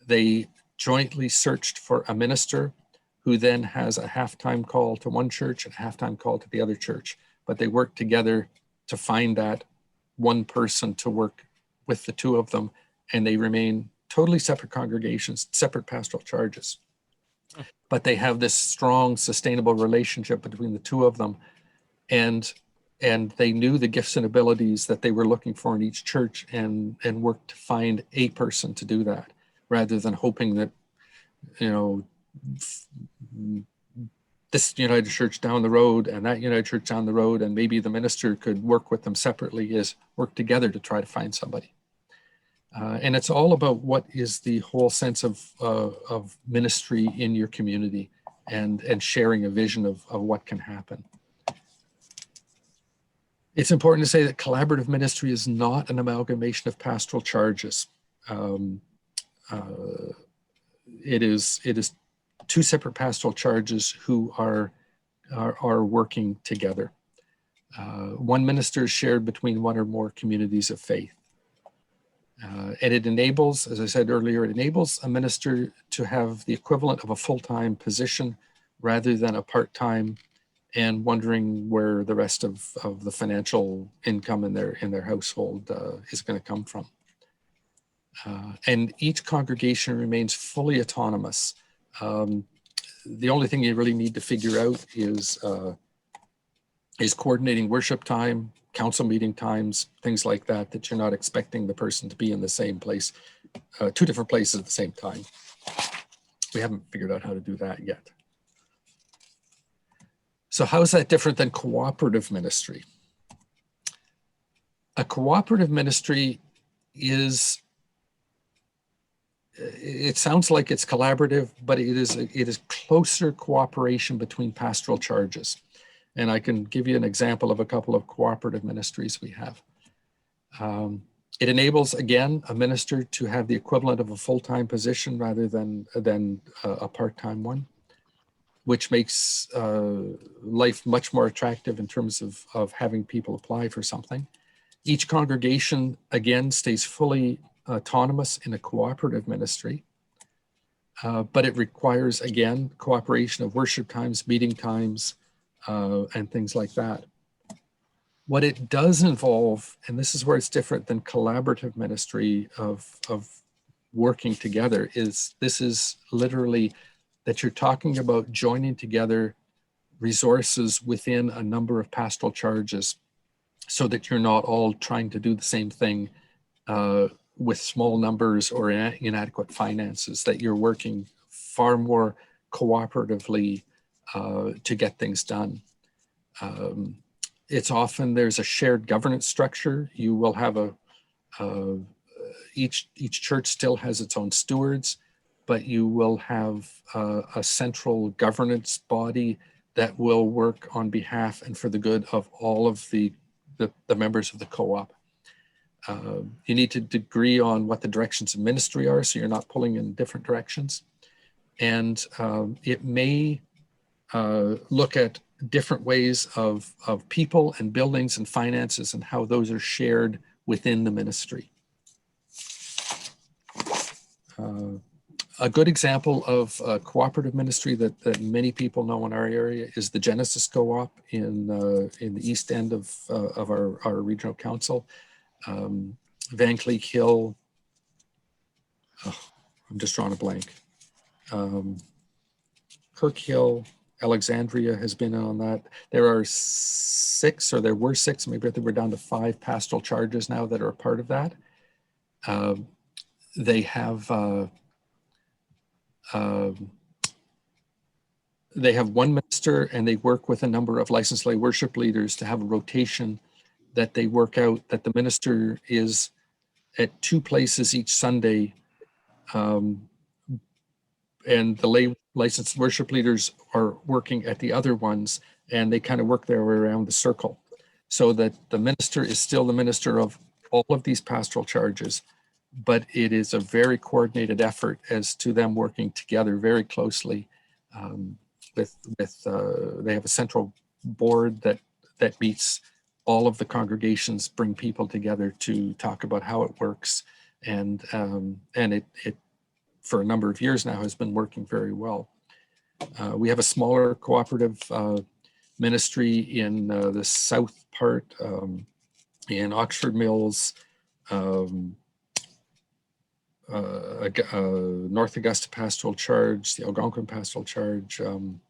Speaker 2: They jointly searched for a minister who then has a halftime call to one church and a halftime call to the other church, but they worked together to find that one person to work with the 2 of them, and they remain totally separate congregations, separate pastoral charges. But they have this strong, sustainable relationship between the 2 of them, and they knew the gifts and abilities that they were looking for in each church, and worked to find a person to do that, rather than hoping that, this United Church down the road and that United Church down the road, and maybe the minister could work with them separately, is work together to try to find somebody. And it's all about what is the whole sense of ministry in your community, and sharing a vision of what can happen. It's important to say that collaborative ministry is not an amalgamation of pastoral charges. It is 2 separate pastoral charges who are working together. One minister is shared between 1 or more communities of faith. And it enables, as I said earlier, it enables a minister to have the equivalent of a full-time position rather than a part-time, and wondering where the rest of the financial income in their household is going to come from. And each congregation remains fully autonomous. The only thing you really need to figure out is coordinating worship time, council meeting times, things like that, that you're not expecting the person to be in the same place, two different places at the same time. We haven't figured out how to do that yet. So how is that different than cooperative ministry? A cooperative ministry is, it sounds like it's collaborative, but it is closer cooperation between pastoral charges. And I can give you an example of a couple of cooperative ministries we have. It enables, again, a minister to have the equivalent of a full-time position rather than a part-time one, which makes life much more attractive in terms of having people apply for something. Each congregation, again, stays fully autonomous in a cooperative ministry, but it requires, again, cooperation of worship times, meeting times, and things like that. What it does involve, and this is where it's different than collaborative ministry of working together, is this is literally that you're talking about joining together resources within a number of pastoral charges so that you're not all trying to do the same thing with small numbers or inadequate finances, that you're working far more cooperatively to get things done. It's often there's a shared governance structure. You will have each church still has its own stewards, but you will have a central governance body that will work on behalf and for the good of all of the members of the co-op. You need to agree on what the directions of ministry are, so you're not pulling in different directions. And it may look at different ways of people and buildings and finances and how those are shared within the ministry. A good example of a cooperative ministry that many people know in our area is the Genesis Co-op in the east end of our regional council. Van Cleek Hill, I'm just drawing a blank. Kirk Hill, Alexandria has been on that. There were six, maybe I think we're down to 5 pastoral charges now that are a part of that. They have one minister, and they work with a number of licensed lay worship leaders to have a rotation that they work out, that the minister is at 2 places each Sunday, and the lay licensed worship leaders are working at the other ones, and they kind of work their way around the circle so that the minister is still the minister of all of these pastoral charges, but it is a very coordinated effort as to them working together very closely. They have a central board that meets all of the congregations, bring people together to talk about how it works, and it for a number of years now has been working very well. We have a smaller cooperative ministry in the south part, in Oxford Mills, North Augusta Pastoral Charge, the Algonquin Pastoral Charge, and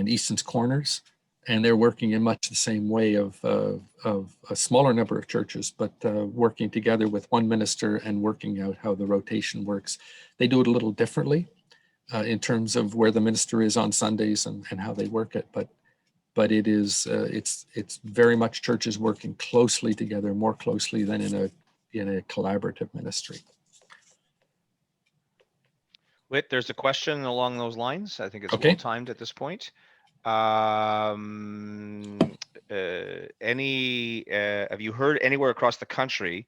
Speaker 2: Easton's Corners. And they're working in much the same way of a smaller number of churches, but working together with one minister and working out how the rotation works. They do it a little differently in terms of where the minister is on Sundays and how they work it, but it is it's very much churches working closely together, more closely than in a collaborative ministry.
Speaker 1: Whit, there's a question along those lines. I think it's
Speaker 2: Okay.
Speaker 1: well timed at this point. Have you heard anywhere across the country,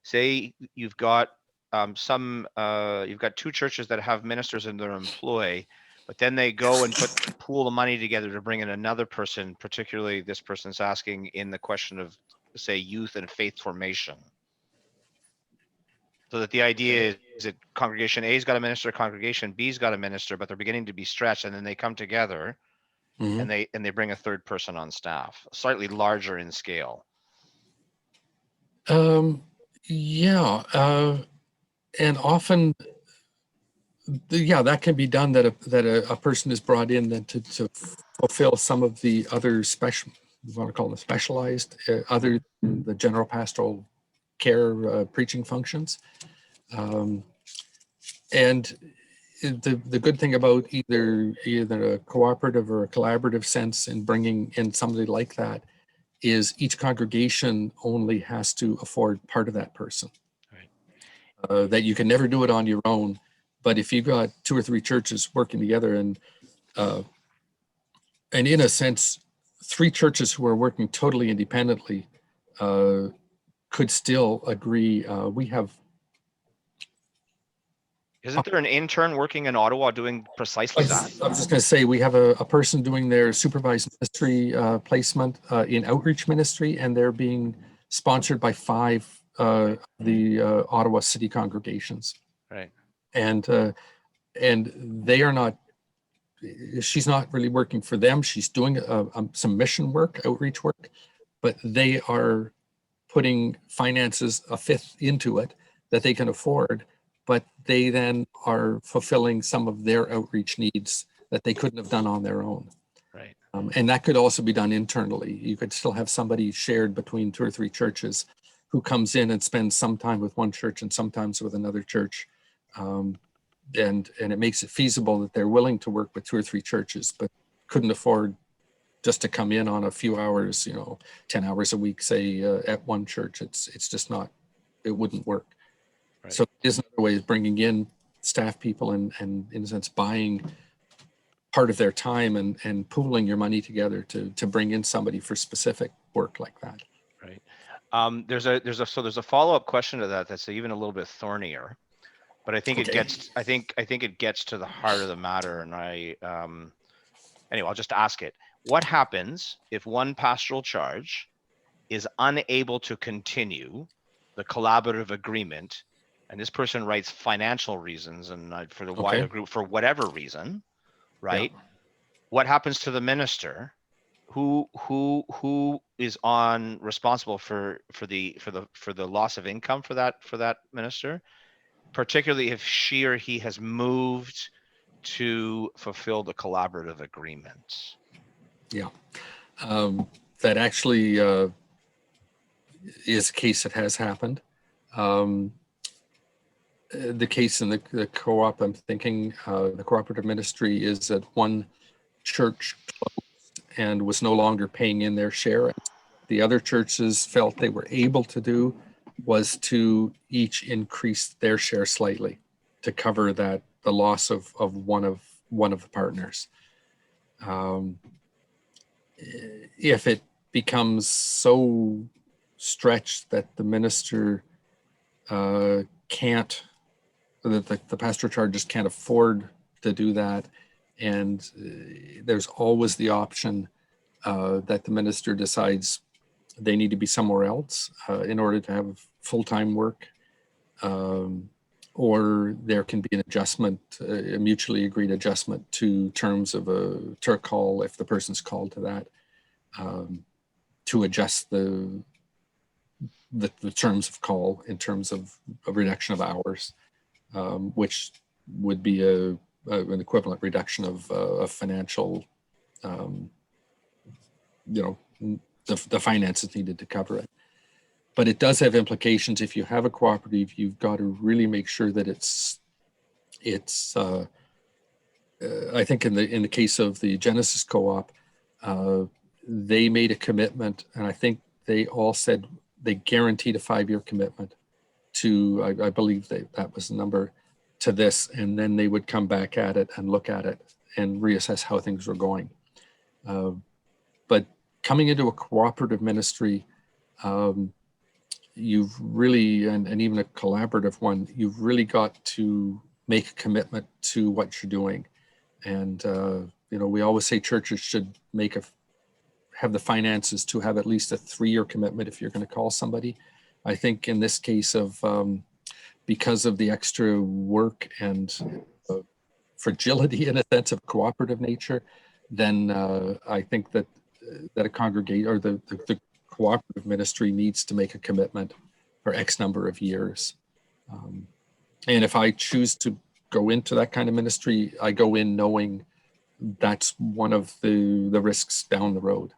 Speaker 1: say you've got you've got 2 churches that have ministers in their employ, but then they go and pool the money together to bring in another person, particularly this person's asking in the question of, say, youth and faith formation. So that the idea is that congregation A's got a minister, congregation B's got a minister, but they're beginning to be stretched, and then they come together
Speaker 2: Mhm.
Speaker 1: and they bring a third person on staff, slightly larger in scale.
Speaker 2: Yeah, and often, yeah, that can be done. That a person is brought in then to fulfill some of the other special, you want to call them specialized, other than the general pastoral care preaching functions. Um, and the good thing about either a cooperative or a collaborative sense in bringing in somebody like that is each congregation only has to afford part of that person.
Speaker 1: Right.
Speaker 2: That you can never do it on your own. But if you've got two or three churches working together, uh, and in a sense, three churches who are working totally independently uh, could still agree. We have.
Speaker 1: Isn't there an intern working in Ottawa doing
Speaker 2: I
Speaker 1: precisely that?
Speaker 2: was just going to say, we have a person doing their supervised ministry placement in outreach ministry, and they're being sponsored by five the Ottawa city congregations.
Speaker 1: Right.
Speaker 2: And they are not, she's not really working for them. She's doing some mission work, outreach work, but they are putting finances, a fifth into it that they can afford, but they then are fulfilling some of their outreach needs that they couldn't have done on their own.
Speaker 1: Right.
Speaker 2: And that could also be done internally. You could still have somebody shared between two or three churches who comes in and spends some time with one church and sometimes with another church. Um, and it makes it feasible that they're willing to work with two or three churches, but couldn't afford just to come in on a few hours, 10 hours a week, say at one church. It's just not, it wouldn't work.
Speaker 1: Right.
Speaker 2: So there's another way of bringing in staff people and in a sense buying part of their time and pooling your money together to bring in somebody for specific work like that.
Speaker 1: Right. There's a follow-up question to that that's even a little bit thornier, but I think it
Speaker 2: Okay.
Speaker 1: gets I think it gets to the heart of the matter. And anyway, I'll just ask it. What happens if one pastoral charge is unable to continue the collaborative agreement, and this person writes financial reasons and for the wider
Speaker 2: Okay.
Speaker 1: group for whatever reason,
Speaker 2: Yeah.
Speaker 1: right? What happens to the minister? Who is on responsible for the loss of income for that minister, particularly if she or he has moved to fulfill the collaborative agreement?
Speaker 2: Yeah. That actually is a case that has happened. Um, the case in the co-op, I'm thinking the cooperative ministry is that one church closed and was no longer paying in their share. The other churches felt they were able to do was to each increase their share slightly to cover the loss of one of the partners. If it becomes so stretched that the minister can't, that the pastoral charges can't afford to do that, and there's always the option that the minister decides they need to be somewhere else in order to have full-time work, or there can be an adjustment, a mutually agreed adjustment to terms of a call if the person's called to that, to adjust the terms of call in terms of a reduction of hours, which would be an equivalent reduction of financial, the finances needed to cover it. But it does have implications. If you have a cooperative, you've got to really make sure that it's I think in the case of the Genesis Co-op, they made a commitment, and I think they all said they guaranteed a 5-year commitment to, I believe that was the number, to this, and then they would come back at it and look at it and reassess how things were going. But coming into a cooperative ministry, you've really, and even a collaborative one, you've really got to make a commitment to what you're doing. And, we always say churches should have the finances to have at least a 3-year commitment if you're going to call somebody. I think in this case of because of the extra work and fragility in a sense of cooperative nature, then I think that a congregate or the cooperative ministry needs to make a commitment for X number of years. And if I choose to go into that kind of ministry, I go in knowing that's one of the risks down the road.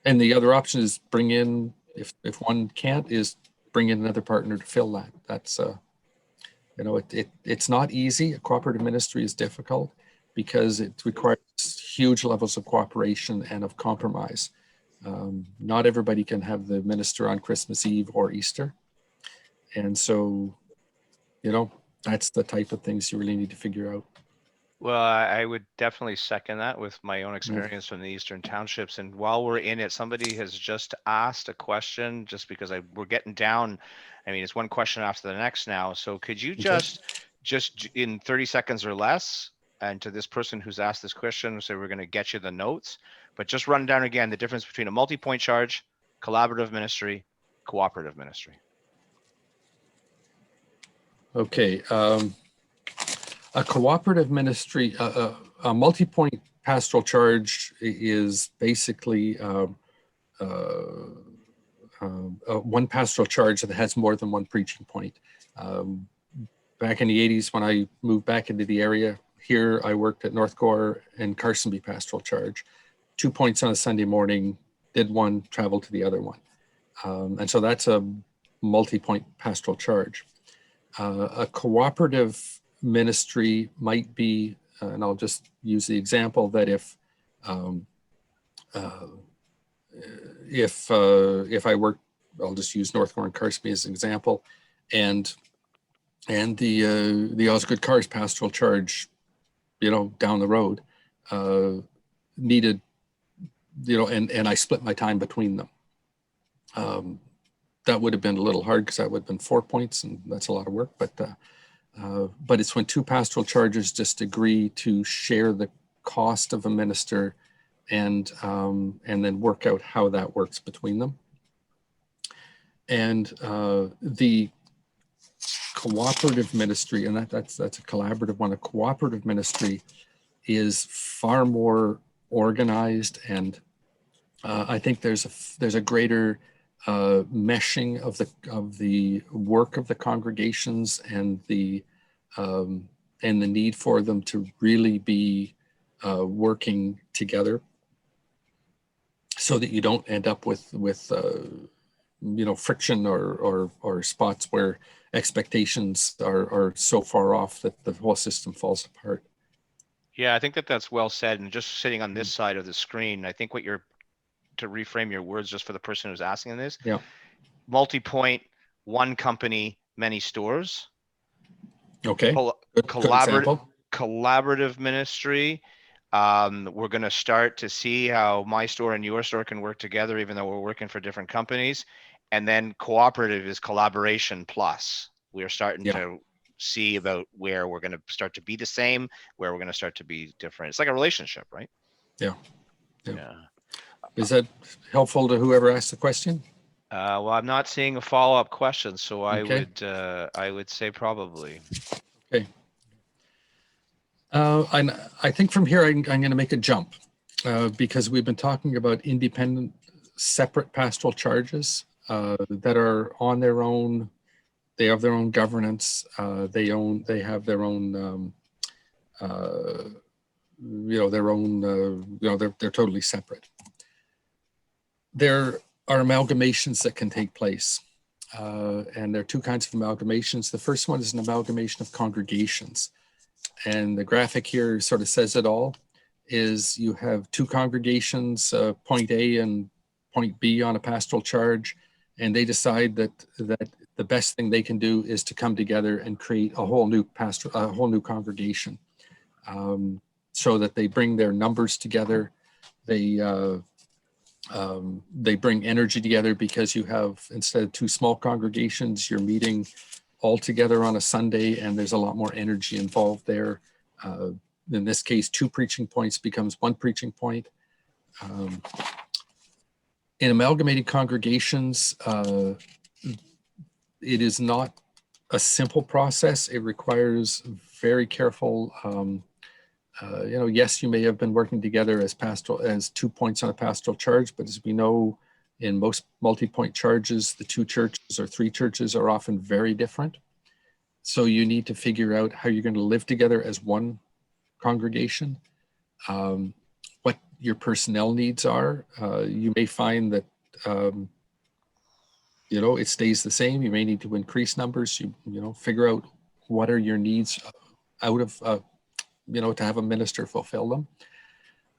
Speaker 2: And the other option is bring in, if one can't, is bring in another partner to fill that. That's it's not easy. A cooperative ministry is difficult because it requires huge levels of cooperation and of compromise. Not everybody can have the minister on Christmas Eve or Easter. And so, that's the type of things you really need to figure out.
Speaker 1: Well, I would definitely second that with my own experience from the Eastern Townships. And while we're in it, somebody has just asked a question just because we're getting down. I mean, it's one question after the next now. So could you just in 30 seconds or less, and to this person who's asked this question, so we're going to get you the notes, but just run down again the difference between a multi-point charge, collaborative ministry, cooperative ministry.
Speaker 2: Okay. A cooperative ministry, a multi-point pastoral charge is basically one pastoral charge that has more than one preaching point. Back in the 80s, when I moved back into the area, here I worked at North Gore and Carsonby Pastoral Charge. 2 points on a Sunday morning, did one, traveled to the other one. And so that's a multi-point pastoral charge. A cooperative ministry might be, and I'll just use the example that if I work, I'll just use North Gore and Carsonby as an example, and the Osgood Cars Pastoral Charge, down the road, needed, and I split my time between them. That would have been a little hard because that would have been 4 points, and that's a lot of work. But it's when two pastoral charges just agree to share the cost of a minister, and then work out how that works between them. And the cooperative ministry, and that's a collaborative one. A cooperative ministry is far more organized, and I think there's a greater meshing of the work of the congregations and the need for them to really be working together, so that you don't end up with friction or spots where expectations are so far off that the whole system falls apart.
Speaker 1: Yeah, I think that's well said. And just sitting on this side of the screen, I think to reframe your words just for the person who's asking this, multi-point, one company, many stores.
Speaker 2: Okay. Good example.
Speaker 1: Collaborative ministry. We're going to start to see how my store and your store can work together, even though we're working for different companies. And then cooperative is collaboration plus. We're starting to see about where we're going to start to be the same, where we're going to start to be different. It's like a relationship, right?
Speaker 2: Yeah. Is that helpful to whoever asked the question?
Speaker 1: Well, I'm not seeing a follow-up question, so I would say probably.
Speaker 2: Okay. I think from here I'm going to make a jump because we've been talking about independent, separate pastoral charges that are on their own. They have their own governance. They have their own. They're totally separate. There are amalgamations that can take place, and there are two kinds of amalgamations. The first one is an amalgamation of congregations. And the graphic here sort of says it all, is you have two congregations, point A and point B on a pastoral charge, and they decide that the best thing they can do is to come together and create a whole new congregation, so that they bring their numbers together. They bring energy together because you have, instead of two small congregations, you're meeting all together on a Sunday, and there's a lot more energy involved there. In this case, 2 preaching points becomes 1 preaching point. In amalgamated congregations, it is not a simple process. It requires very careful, yes, you may have been working together as 2 points on a pastoral charge, but as we know, in most multi-point charges, the 2 churches or 3 churches are often very different. So you need to figure out how you're going to live together as one congregation, what your personnel needs are. You may find that it stays the same. You may need to increase numbers. Figure out what are your needs out of to have a minister fulfill them.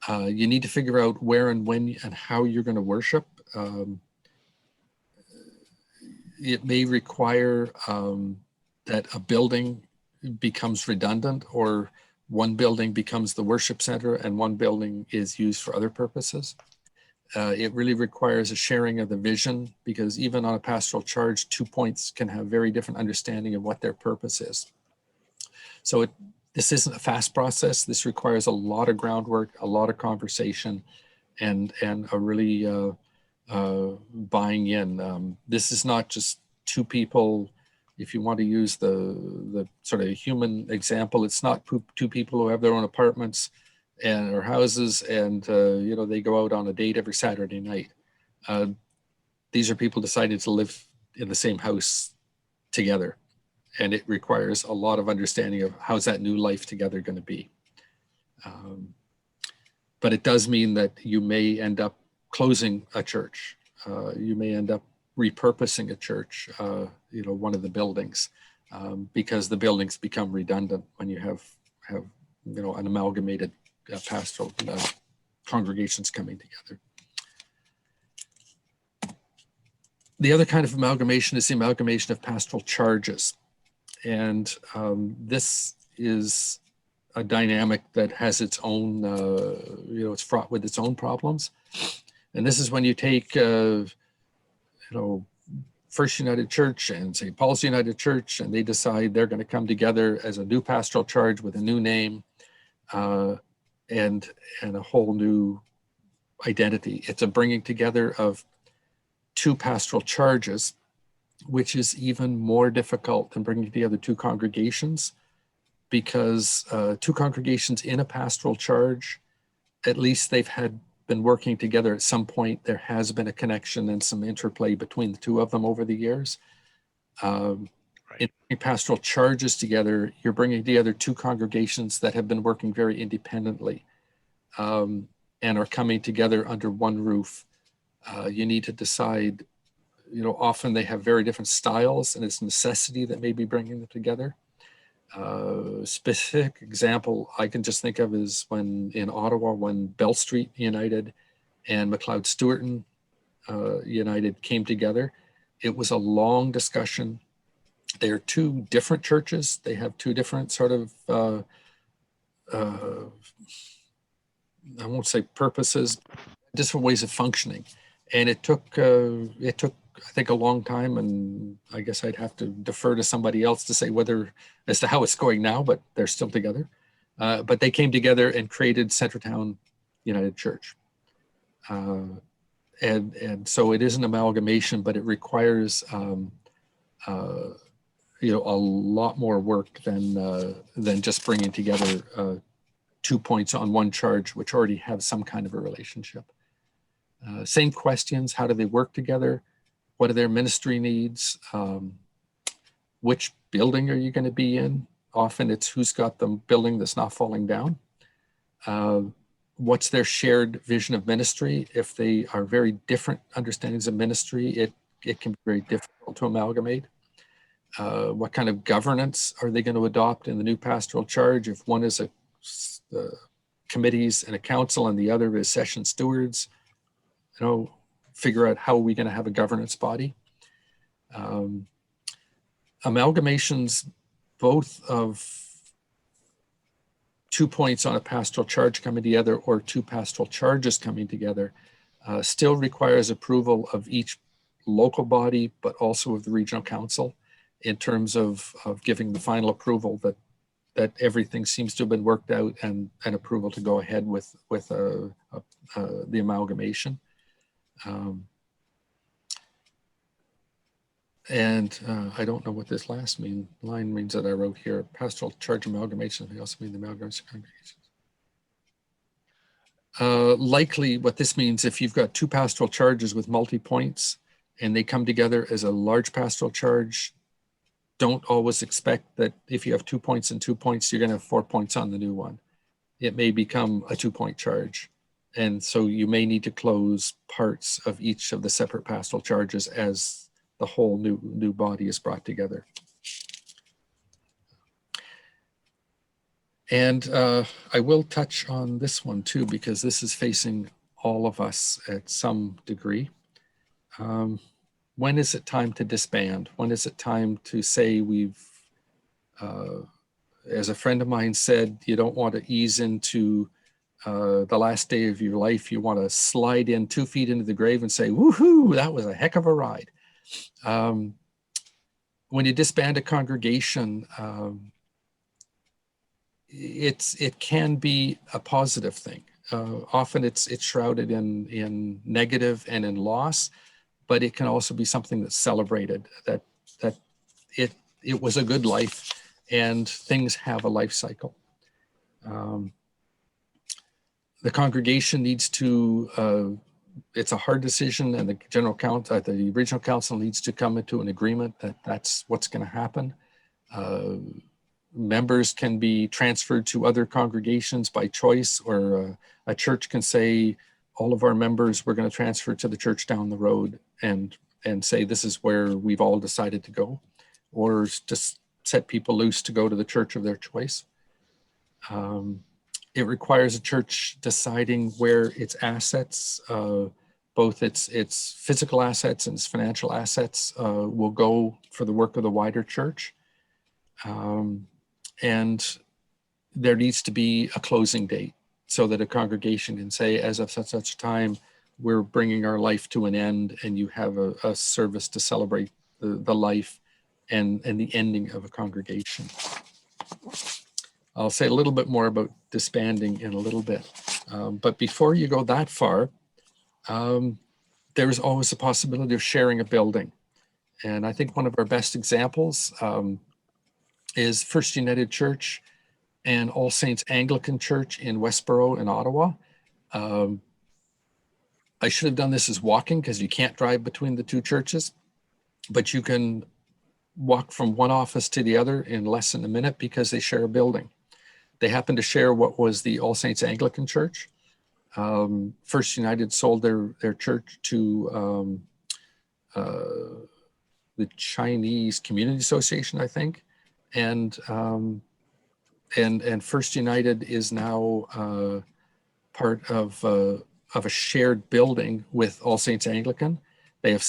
Speaker 2: You need to figure out where and when and how you're going to worship. It may require that a building becomes redundant, or one building becomes the worship center and one building is used for other purposes. It really requires a sharing of the vision, because even on a pastoral charge, 2 points can have very different understanding of what their purpose is. So this isn't a fast process. This requires a lot of groundwork, a lot of conversation, and a really buying in. This is not just 2 people. If you want to use the sort of human example, it's not 2 people who have their own apartments or houses, and they go out on a date every Saturday night. These are people deciding to live in the same house together, and it requires a lot of understanding of how's that new life together going to be. But it does mean that you may end up closing a church. You may end up repurposing a church, one of the buildings, because the buildings become redundant when you have an amalgamated pastoral congregations coming together. The other kind of amalgamation is the amalgamation of pastoral charges. And this is a dynamic that has its own, it's fraught with its own problems. And this is when you take, First United Church and St. Paul's United Church, and they decide they're going to come together as a new pastoral charge with a new name and a whole new identity. It's a bringing together of 2 pastoral charges, which is even more difficult than bringing together 2 congregations, because 2 congregations in a pastoral charge, at least they've been working together at some point. There has been a connection and some interplay between the 2 of them over the years. Right. In pastoral charges together, you're bringing together 2 congregations that have been working very independently and are coming together under one roof. You need to decide, often they have very different styles, and it's necessity that may be bringing them together. Specific example I can just think of is when in Ottawa, when Bell Street United and McLeod Stewarton United came together. It was a long discussion. They are 2 different churches. They have 2 different sort of, I won't say purposes, different ways of functioning. And it took, I think, a long time, and I guess I'd have to defer to somebody else to say as to how it's going now, but they're still together. But they came together and created Centertown United Church. And so it is an amalgamation, but it requires a lot more work than just bringing together 2 points on one charge, which already have some kind of a relationship. Same questions: how do they work together? What are their ministry needs? Which building are you going to be in? Often it's who's got the building that's not falling down. What's their shared vision of ministry? If they are very different understandings of ministry, it can be very difficult to amalgamate. What kind of governance are they going to adopt in the new pastoral charge? If one is a committees and a council and the other is session stewards, figure out how are we going to have a governance body. Amalgamations, both of 2 points on a pastoral charge coming together or 2 pastoral charges coming together, still requires approval of each local body, but also of the regional council, in terms of giving the final approval that everything seems to have been worked out and approval to go ahead with the amalgamation. And I don't know what this last line means that I wrote here. Pastoral charge amalgamation may also mean the amalgamation of congregations. Likely what this means, if you've got two pastoral charges with multi-points and they come together as a large pastoral charge, don't always expect that if you have 2 points and 2 points, you're going to have 4 points on the new one. It may become a 2-point charge. And so you may need to close parts of each of the separate pastoral charges as the whole new body is brought together. And I will touch on this one too, because this is facing all of us at some degree. When is it time to disband? When is it time to say we've, as a friend of mine said, you don't want to ease into the last day of your life. You want to slide in 2 feet into the grave and say, woohoo, that was a heck of a ride. When you disband a congregation, it can be a positive thing. Often it's shrouded in negative and in loss, but it can also be something that's celebrated, that it was a good life and things have a life cycle. The congregation needs to, it's a hard decision, and the the regional council needs to come into an agreement that that's what's going to happen. Members can be transferred to other congregations by choice, or a church can say, all of our members, we're going to transfer to the church down the road and say, this is where we've all decided to go, or just set people loose to go to the church of their choice. It requires a church deciding where its assets, both its physical assets and its financial assets, will go for the work of the wider church. And there needs to be a closing date so that a congregation can say, as of such time, we're bringing our life to an end, and you have a service to celebrate the life and the ending of a congregation. I'll say a little bit more about disbanding in a little bit. But before you go that far, there's always the possibility of sharing a building. And I think one of our best examples is First United Church and All Saints Anglican Church in Westboro in Ottawa. I should have done this as walking, because you can't drive between the two churches, but you can walk from one office to the other in less than a minute because they share a building. They happen to share what was the All Saints Anglican Church. First United sold their church to the Chinese Community Association, I think, and First United is now part of a shared building with All Saints Anglican. They have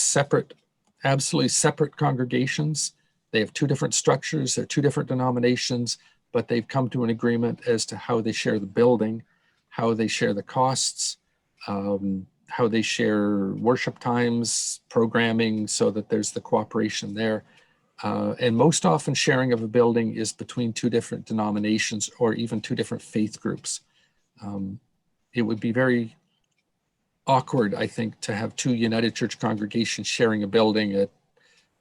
Speaker 2: absolutely separate congregations. They have 2 different structures. They're 2 different denominations, but they've come to an agreement as to how they share the building, how they share the costs, how they share worship times, programming, so that there's the cooperation there. And most often sharing of a building is between 2 different denominations or even 2 different faith groups. It would be very awkward, I think, to have 2 United Church congregations sharing a building at,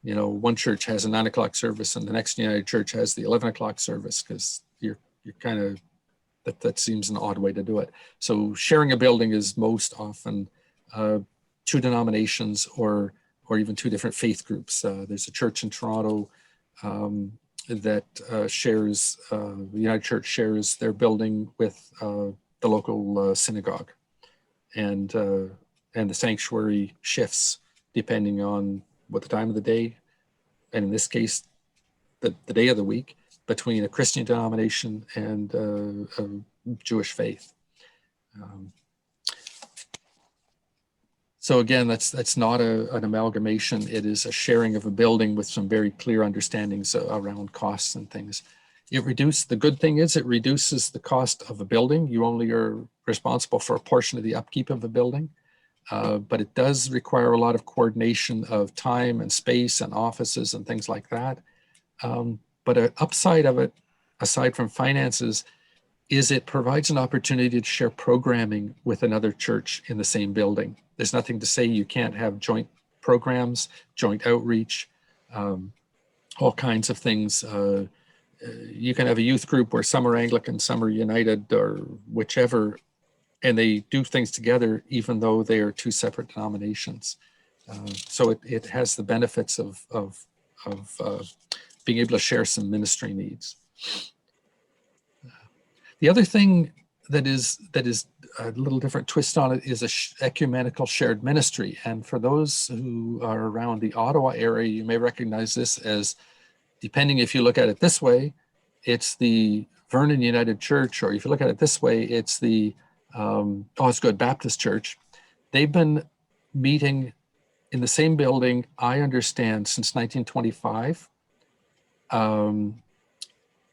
Speaker 2: one church has a 9 o'clock service and the next United Church has the 11 o'clock service, because you're kind of, that seems an odd way to do it. So sharing a building is most often 2 denominations or even 2 different faith groups. There's a church in Toronto that shares, the United Church shares their building with the local synagogue, and the sanctuary shifts depending on what the time of the day, and in this case, the day of the week, between a Christian denomination and a Jewish faith. So again, that's not an amalgamation. It is a sharing of a building with some very clear understandings around costs and things. The good thing is it reduces the cost of a building. You only are responsible for a portion of the upkeep of a building, but it does require a lot of coordination of time and space and offices and things like that. But an upside of it, aside from finances, is it provides an opportunity to share programming with another church in the same building. There's nothing to say you can't have joint programs, joint outreach. all kinds of things. You can have a youth group where some are Anglican, some are United, or whichever, and they do things together even though they are two separate denominations. So it has the benefits of being able to share some ministry needs. The other thing that is a little different twist on it is a ecumenical shared ministry. And for those who are around the Ottawa area, you may recognize this as, depending if you look at it this way, it's the Vernon United Church, or if you look at it this way, it's the Osgood Baptist Church. They've been meeting in the same building, I understand, since 1925.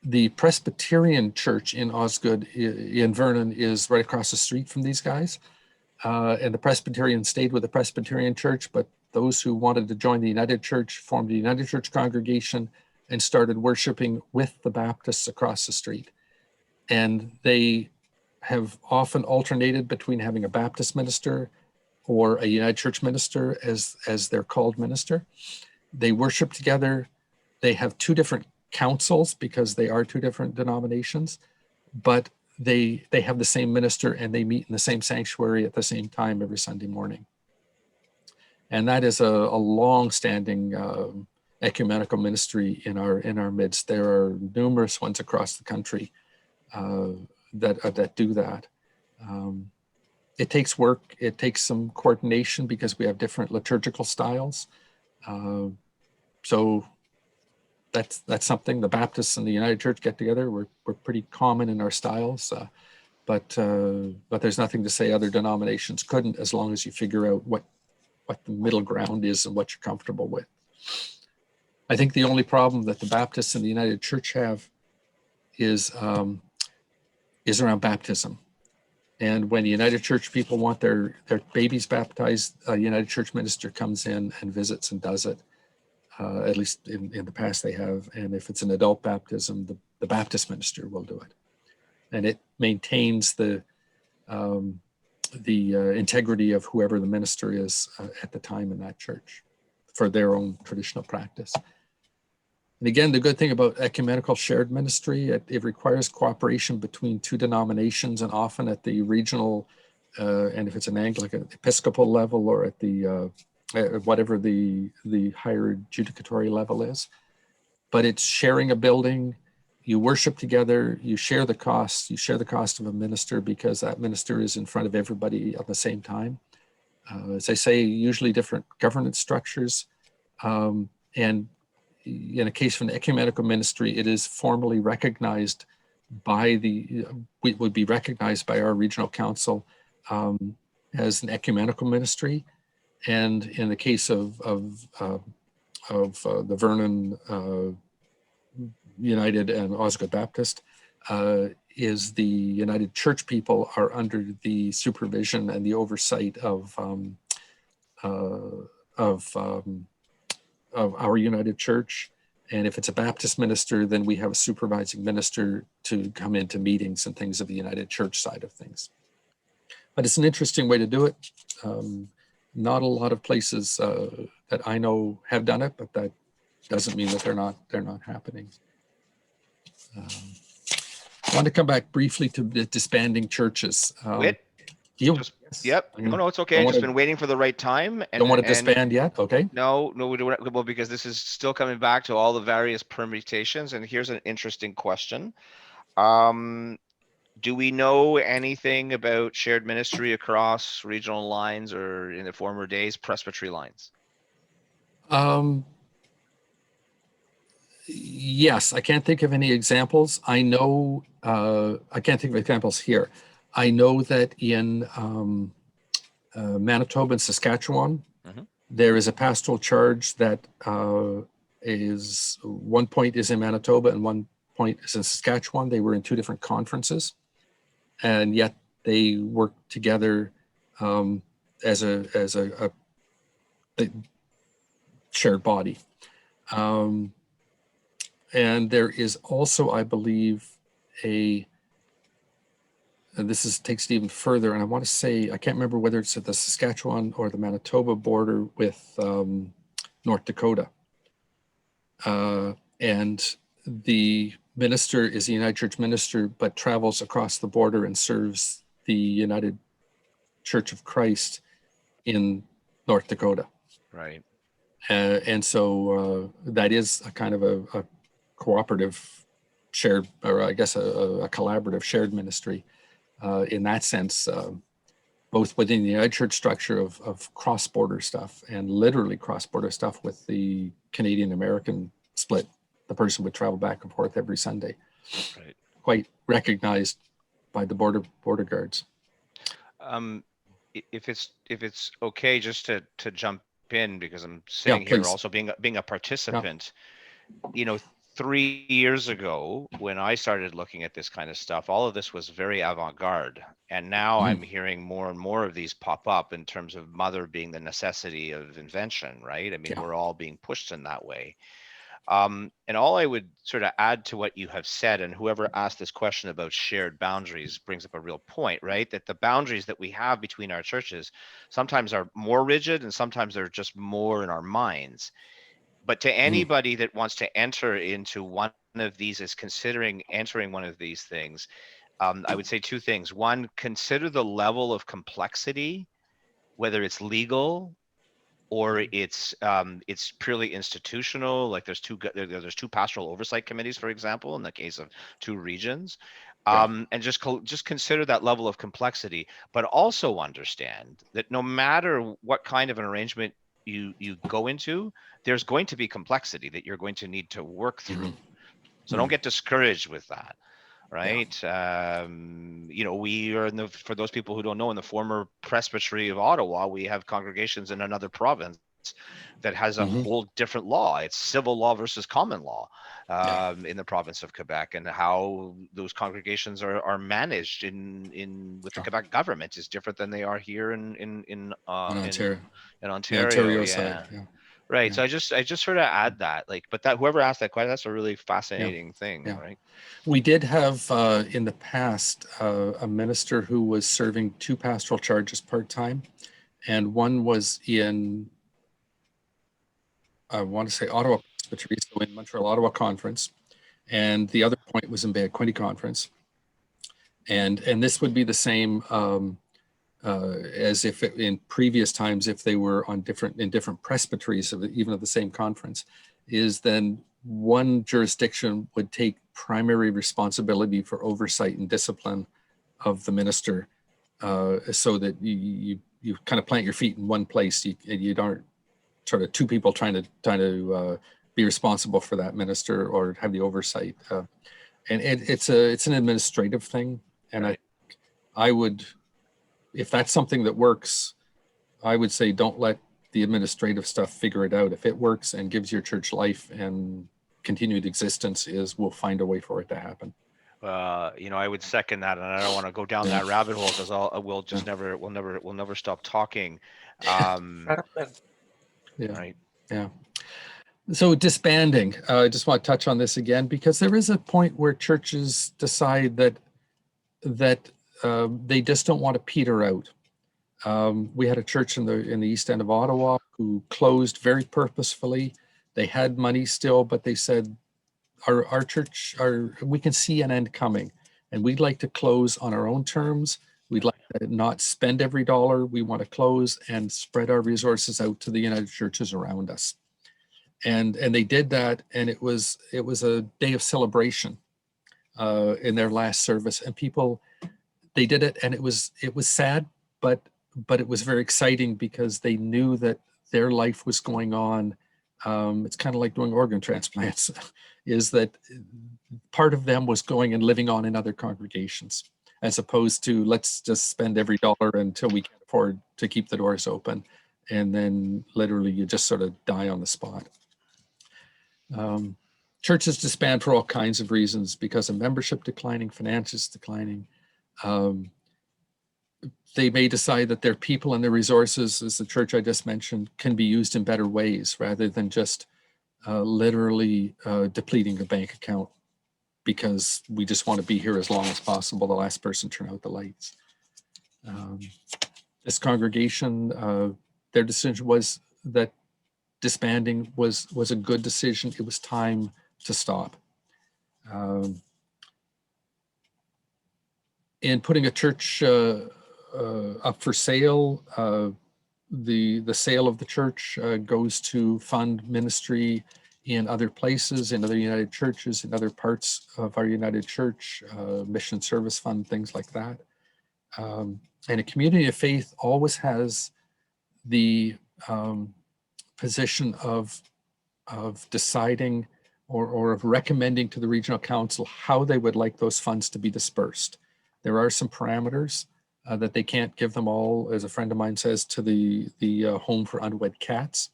Speaker 2: The Presbyterian Church in Osgood, in Vernon, is right across the street from these guys. And the Presbyterian stayed with the Presbyterian Church, but those who wanted to join the United Church formed the United Church congregation and started worshiping with the Baptists across the street. And they have often alternated between having a Baptist minister or a United Church minister as their called minister. They worship together. They have two different councils because they are two different denominations, but they have the same minister and they meet in the same sanctuary at the same time every Sunday morning. And that is a long-standing ecumenical ministry in our midst. There are numerous ones across the country that do that. It takes work. It takes some coordination because we have different liturgical styles. So that's something. The Baptists and the United Church get together. We're pretty common in our styles, but there's nothing to say other denominations couldn't, as long as you figure out what the middle ground is and what you're comfortable with. I think the only problem that the Baptists and the United Church have is around baptism. And when the United Church people want their babies baptized, a United Church minister comes in and visits and does it. At least in the past they have. And if it's an adult baptism, the Baptist minister will do it. And it maintains the integrity of whoever the minister is at the time in that church for their own traditional practice. And again, the good thing about ecumenical shared ministry, it requires cooperation between two denominations, and often at the regional, and if it's an Anglican, Episcopal level, or at the whatever the higher judicatory level is. But it's sharing a building. You worship together, you share the costs. You share the cost of a minister because that minister is in front of everybody at the same time. As I say, usually different governance structures. And in a case of an ecumenical ministry, it is formally recognized by we would be recognized by our regional council as an ecumenical ministry. And in the case of the Vernon United and Osgood Baptist, is the United Church people are under the supervision and the oversight of our United Church. And if it's a Baptist minister, then we have a supervising minister to come into meetings and things of the United Church side of things. But it's an interesting way to do it. Not a lot of places that I know have done it, but that doesn't mean that they're not happening. I want to come back briefly to the disbanding churches.
Speaker 1: Yep. No, it's okay. I've just been waiting for the right time.
Speaker 2: Don't want to disband yet? Okay.
Speaker 1: No, we don't. Well, because this is still coming back to all the various permutations. And here's an interesting question. Do we know anything about shared ministry across regional lines, or in the former days, presbytery lines?
Speaker 2: Yes, I can't think of any examples. I know, I can't think of examples here. I know that in Manitoba and Saskatchewan, there is a pastoral charge that is one point is in Manitoba and one point is in Saskatchewan. They were in two different conferences, and yet they work together as a shared body. And there is also, I believe, and this takes it even further, and I want to say, I can't remember whether it's at the Saskatchewan or the Manitoba border with North Dakota. and the minister is a United Church minister, but travels across the border and serves the United Church of Christ in North Dakota.
Speaker 1: Right.
Speaker 2: And so that is a kind of a cooperative shared, or I guess a collaborative shared ministry in that sense, both within the United Church structure of cross-border stuff and literally cross-border stuff with the Canadian-American split. The person would travel back and forth every Sunday.
Speaker 1: Right.
Speaker 2: Quite recognized by the border guards.
Speaker 1: If it's okay, just to jump in, because I'm
Speaker 2: Yeah,
Speaker 1: sitting here
Speaker 2: please.
Speaker 1: also being a
Speaker 2: Yeah.
Speaker 1: participant. 3 years ago, when I started looking at this kind of stuff, all of this was very avant-garde. And now
Speaker 2: Mhm.
Speaker 1: I'm hearing more and more of these pop up in terms of mother being the necessity of invention, right? I mean,
Speaker 2: Yeah.
Speaker 1: we're all being pushed in that way. And all I would sort of add to what you have said, and whoever asked this question about shared boundaries brings up a real point, right? That the boundaries that we have between our churches sometimes are more rigid and sometimes they're just more in our minds. But to anybody that wants to enter into one of these, is considering entering one of these things, I would say two things. One, consider the level of complexity, whether it's legal or it's purely institutional. Like there's two pastoral oversight committees, for example, in the case of two regions.
Speaker 2: Right.
Speaker 1: And just consider that level of complexity, but also understand that no matter what kind of an arrangement you go into, there's going to be complexity that you're going to need to work through. So don't get discouraged with that,
Speaker 2: Yeah.
Speaker 1: right? We are for those people who don't know, in the former presbytery of Ottawa, we have congregations in another province that has a whole different law. It's civil law versus common law
Speaker 2: Yeah.
Speaker 1: in the province of Quebec, and how those congregations are managed in with the
Speaker 2: Sure.
Speaker 1: Quebec government is different than they are here
Speaker 2: In Ontario.
Speaker 1: in
Speaker 2: The
Speaker 1: Ontario.
Speaker 2: Ontario side.
Speaker 1: Yeah.
Speaker 2: Yeah.
Speaker 1: Right.
Speaker 2: Yeah.
Speaker 1: So I just sort of add that, like, but that whoever asked that question, that's a really
Speaker 2: Yeah.
Speaker 1: fascinating thing,
Speaker 2: Yeah.
Speaker 1: right?
Speaker 2: We did have in the past a minister who was serving two pastoral charges part-time, and one was in, I want to say, Ottawa Presbytery, so in Montreal, Ottawa Conference, and the other point was in Bay Quinte Conference. And this would be the same as if in previous times, if they were in different presbyteries of even of the same conference, is then one jurisdiction would take primary responsibility for oversight and discipline of the minister, so that you kind of plant your feet in one place. You aren't sort of two people trying to be responsible for that minister or have the oversight. And it's an administrative thing, and
Speaker 1: Right.
Speaker 2: I would, if that's something that works, I would say don't let the administrative stuff figure it out. If it works and gives your church life and continued existence, we'll find a way for it to happen.
Speaker 1: I would second that, and I don't want to go down
Speaker 2: Yeah.
Speaker 1: that rabbit hole, because we'll just
Speaker 2: Yeah.
Speaker 1: we'll never stop talking. Um,
Speaker 2: Yeah.
Speaker 1: right.
Speaker 2: Yeah. So disbanding, I just want to touch on this again, because there is a point where churches decide that they just don't want to peter out. We had a church in the east end of Ottawa who closed very purposefully. They had money still, but they said, our church, we can see an end coming, and we'd like to close on our own terms. We'd like to not spend every dollar. We want to close and spread our resources out to the United Churches around us. And they did that, and it was a day of celebration in their last service, and they did it, and it was sad, but it was very exciting, because they knew that their life was going on. It's kind of like doing organ transplants, is that part of them was going and living on in other congregations, as opposed to let's just spend every dollar until we can afford to keep the doors open, and then literally you just sort of die on the spot. Churches disband for all kinds of reasons, because of membership declining, finances declining. They may decide that their people and their resources, as the church I just mentioned, can be used in better ways, rather than just literally depleting the bank account because we just want to be here as long as possible. The last person turn out the lights. This congregation, their decision was that disbanding was a good decision. It was time to stop. In putting a church up for sale, the sale of the church goes to fund ministry in other places, in other United Churches, in other parts of our United Church, mission service fund, things like that. And a community of faith always has the position of deciding or of recommending to the regional council how they would like those funds to be dispersed. There are some parameters that they can't give them all, as a friend of mine says, to the Home for Unwed Cats.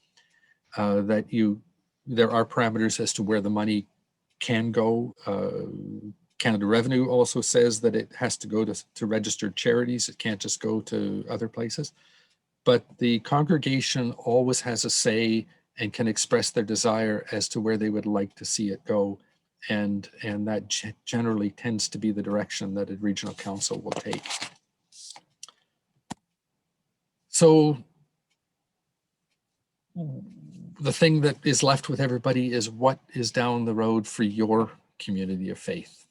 Speaker 2: There are parameters as to where the money can go. Canada Revenue also says that it has to go to registered charities. It can't just go to other places. But the congregation always has a say and can express their desire as to where they would like to see it go. And that generally tends to be the direction that a regional council will take. So the thing that is left with everybody is what is down the road for your community of faith.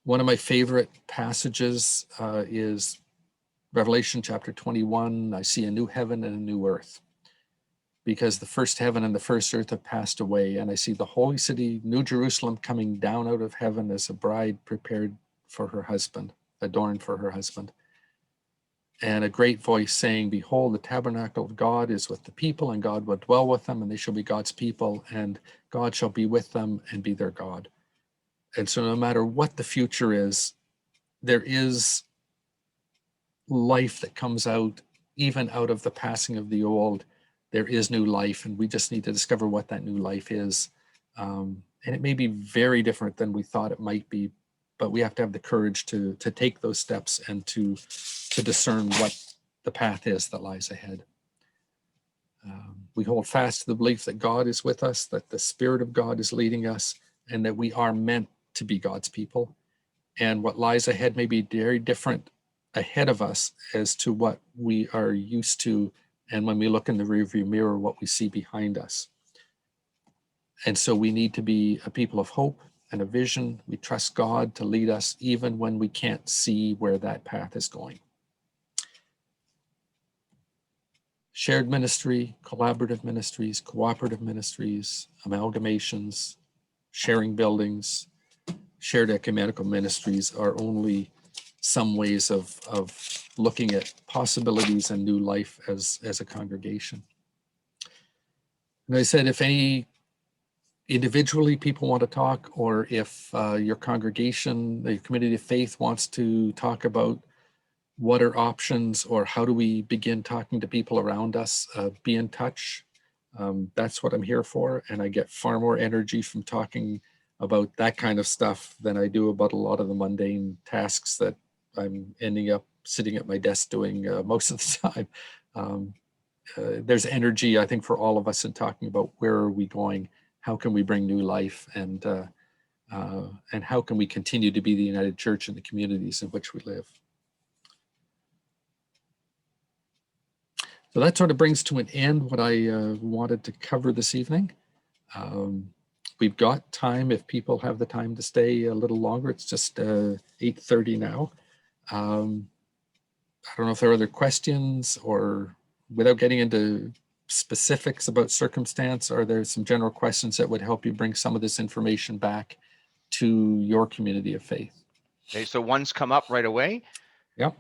Speaker 2: One of my favorite passages is Revelation chapter 21. I see a new heaven and a new earth, because the first heaven and the first earth have passed away, and I see the holy city, New Jerusalem, coming down out of heaven as a bride prepared for her husband, adorned for her husband. And a great voice saying, behold, the tabernacle of God is with the people, and God will dwell with them, and they shall be God's people, and God shall be with them and be their God. And so no matter what the future is, there is life that comes out, even out of the passing of the old. There is new life, and we just need to discover what that new life is. And it may be very different than we thought it might be, but we have to have the courage to take those steps and to discern what the path is that lies ahead. We hold fast to the belief that God is with us, that the Spirit of God is leading us, and that we are meant to be God's people. And what lies ahead may be very different ahead of us as to what we are used to, and when we look in the rearview mirror, what we see behind us. And so we need to be a people of hope and a vision. We trust God to lead us even when we can't see where that path is going. Shared ministry, collaborative ministries, cooperative ministries, amalgamations, sharing buildings, shared ecumenical ministries are only some ways of looking at possibilities and new life as a congregation. And I said, if any individually people want to talk, or if your congregation, your community of faith wants to talk about what are options or how do we begin talking to people around us, be in touch. That's what I'm here for. And I get far more energy from talking about that kind of stuff than I do about a lot of the mundane tasks that I'm ending up sitting at my desk doing most of the time. There's energy, I think, for all of us in talking about where are we going, how can we bring new life, and how can we continue to be the United Church in the communities in which we live. So that sort of brings to an end what I wanted to cover this evening. We've got time if people have the time to stay a little longer. It's just 8:30 now. I don't know if there are other questions, or without getting into specifics about circumstance, are there some general questions that would help you bring some of this information back to your community of faith?
Speaker 1: Okay, so one's come up right away.
Speaker 2: Yep.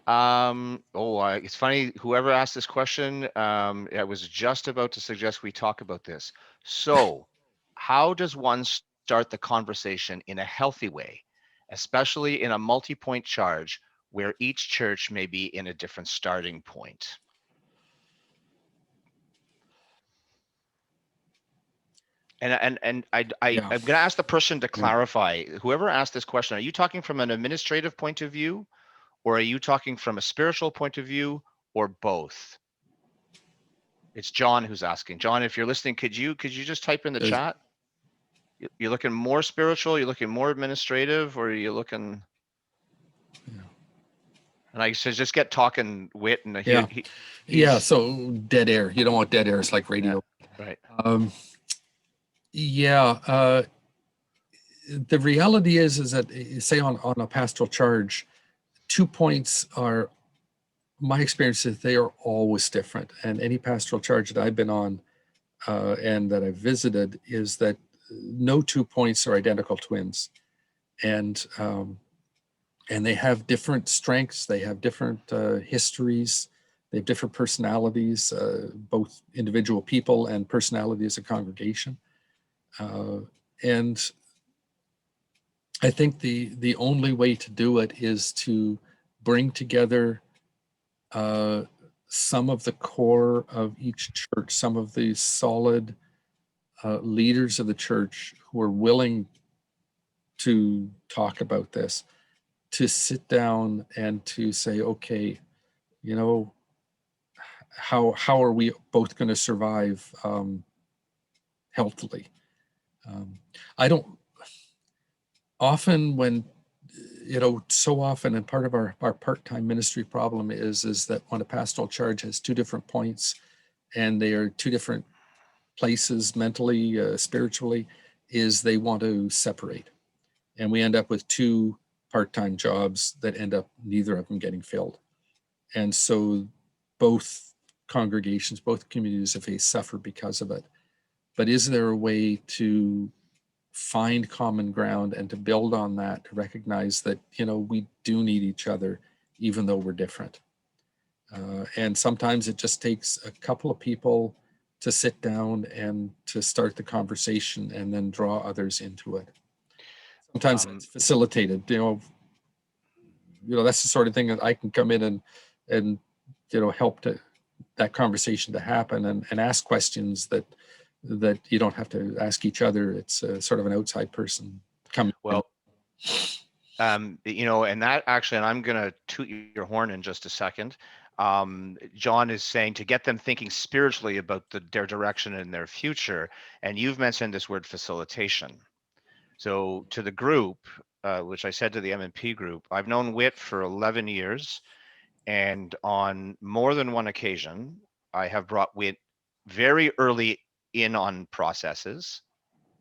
Speaker 1: It's funny, whoever asked this question, I was just about to suggest we talk about this. So how does one start the conversation in a healthy way, especially in a multi-point charge where each church may be in a different starting point? And I'm going to ask the person to clarify. Whoever asked this question, are you talking from an administrative point of view, or are you talking from a spiritual point of view, or both? It's John who's asking. John, if you're listening, could you just type in the chat? You're looking more spiritual, you're looking more administrative, or are you looking? And I said, just get talking, Wit, and
Speaker 2: Yeah. Yeah. So dead air. You don't want dead air. It's like radio.
Speaker 1: Yeah, right.
Speaker 2: Yeah. The reality is that, say on a pastoral charge, 2 points are, my experience is they are always different. And any pastoral charge that I've been on and that I've visited is that no 2 points are identical twins. And they have different strengths. They have different histories. They have different personalities, both individual people and personality as a congregation. And I think the only way to do it is to bring together some of the core of each church, some of the solid leaders of the church who are willing to talk about this, to sit down and to say, okay, you know, how are we both going to survive healthily? I don't often when so often, and part of our part-time ministry problem is that when a pastoral charge has 2 different points and they are 2 different places mentally, spiritually, is they want to separate, and we end up with 2 part-time jobs that end up neither of them getting filled. And so both congregations, both communities of faith suffer because of it. But is there a way to find common ground and to build on that, to recognize that, we do need each other, even though we're different? And sometimes it just takes a couple of people to sit down and to start the conversation and then draw others into it. Sometimes it's facilitated, that's the sort of thing that I can come in and help that conversation to happen and ask questions that you don't have to ask each other. It's sort of an outside person coming.
Speaker 1: Well, and that actually, and I'm going to toot your horn in just a second. John is saying to get them thinking spiritually about their direction and their future. And you've mentioned this word facilitation. So to the group, which I said to the M&P group, I've known Wit for 11 years. And on more than one occasion, I have brought Wit very early in on processes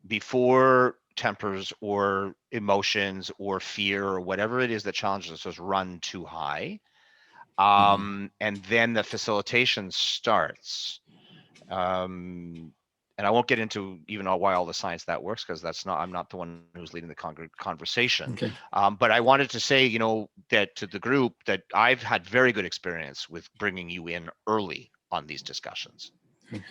Speaker 1: before tempers or emotions or fear or whatever it is that challenges us run too high. And then the facilitation starts. And I won't get into even why all the science that works, because I'm not the one who's leading the conversation.
Speaker 2: Okay.
Speaker 1: But I wanted to say, that to the group, that I've had very good experience with bringing you in early on these discussions.
Speaker 2: Okay.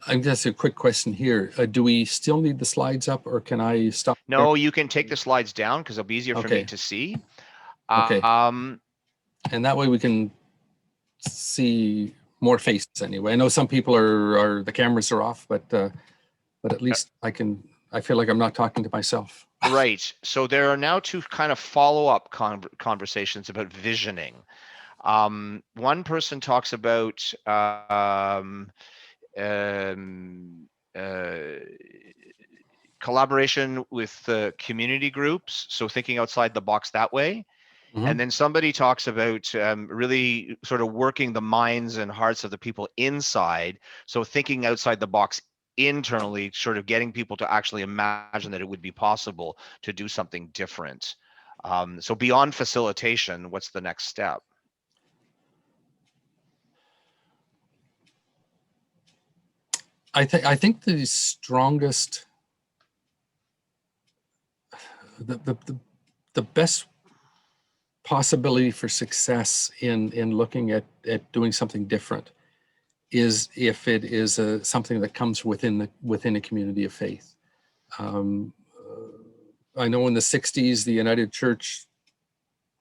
Speaker 2: I'm just a quick question here. Do we still need the slides up, or can I stop?
Speaker 1: No, you can take the slides down because it'll be easier for me to see.
Speaker 2: Okay. And that way we can see more faces anyway. I know some people are the cameras are off, but at least I feel like I'm not talking to myself.
Speaker 1: Right. So there are now 2 kind of follow-up conversations about visioning. One person talks about collaboration with the community groups, so thinking outside the box that way. And then somebody talks about really sort of working the minds and hearts of the people inside, so thinking outside the box internally, sort of getting people to actually imagine that it would be possible to do something different. So beyond facilitation, what's the next step?
Speaker 2: I think the strongest, the best possibility for success in looking at doing something different is if it is something that comes within a community of faith. I know in the 60s, the United Church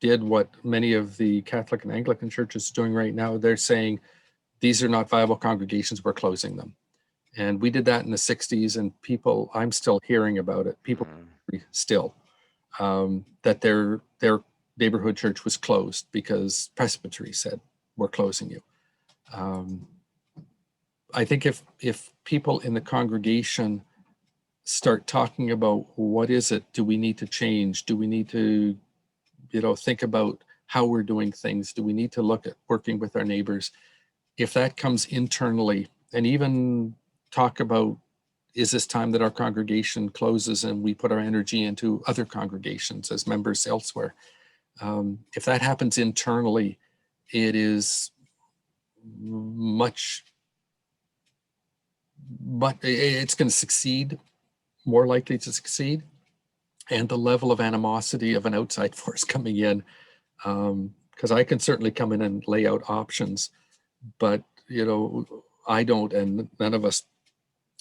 Speaker 2: did what many of the Catholic and Anglican churches are doing right now. They're saying, these are not viable congregations, we're closing them. And we did that in the 60s, and people, I'm still hearing about it, people still, that their neighborhood church was closed because presbytery said, we're closing you. I think if people in the congregation start talking about what is it, do we need to change? Do we need to, think about how we're doing things? Do we need to look at working with our neighbors? If that comes internally, and even talk about, is this time that our congregation closes and we put our energy into other congregations as members elsewhere? If that happens internally, it is much, but it's going to succeed, more likely to succeed. And the level of animosity of an outside force coming in, because I can certainly come in and lay out options, but I don't, and none of us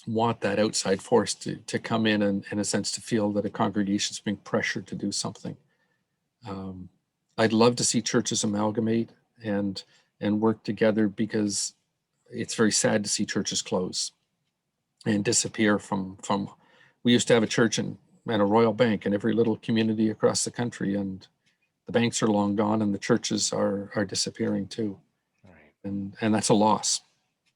Speaker 2: want that outside force to come in and, in a sense, to feel that a congregation is being pressured to do something. I'd love to see churches amalgamate and work together, because it's very sad to see churches close and disappear from. We used to have a church and a Royal Bank in every little community across the country, and the banks are long gone and the churches are disappearing too.
Speaker 1: Right.
Speaker 2: And that's a loss,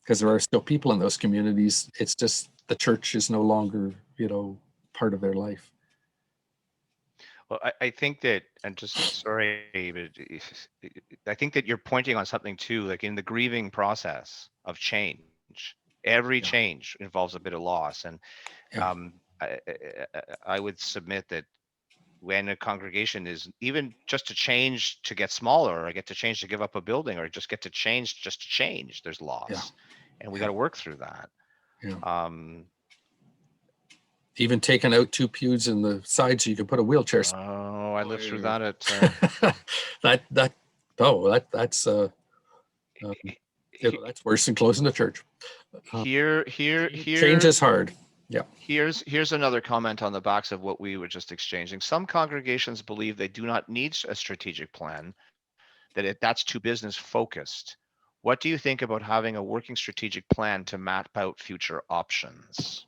Speaker 2: because there are still people in those communities. It's just the church is no longer, part of their life.
Speaker 1: Well, I think that, and just sorry, but I think that you're pointing on something too, like in the grieving process of change. Every
Speaker 2: Yeah.
Speaker 1: change involves a bit of loss, and
Speaker 2: Yeah.
Speaker 1: I would submit that when a congregation is even just to change to get smaller, or get to change to give up a building, or just get to change just to change, there's
Speaker 2: Yeah.
Speaker 1: loss, and we got
Speaker 2: Yeah.
Speaker 1: to work through that.
Speaker 2: Yeah.
Speaker 1: Um,
Speaker 2: Even taking out 2 pews in the side so you can put a wheelchair.
Speaker 1: oh, I lived through that at
Speaker 2: That oh, that's that's worse than closing the church. Uh, Change
Speaker 1: here
Speaker 2: is hard. Yeah.
Speaker 1: here's another comment on the backs of what we were just exchanging. Some congregations believe they do not need a strategic plan, that's too business focused. What do you think about having a working strategic plan to map out future options?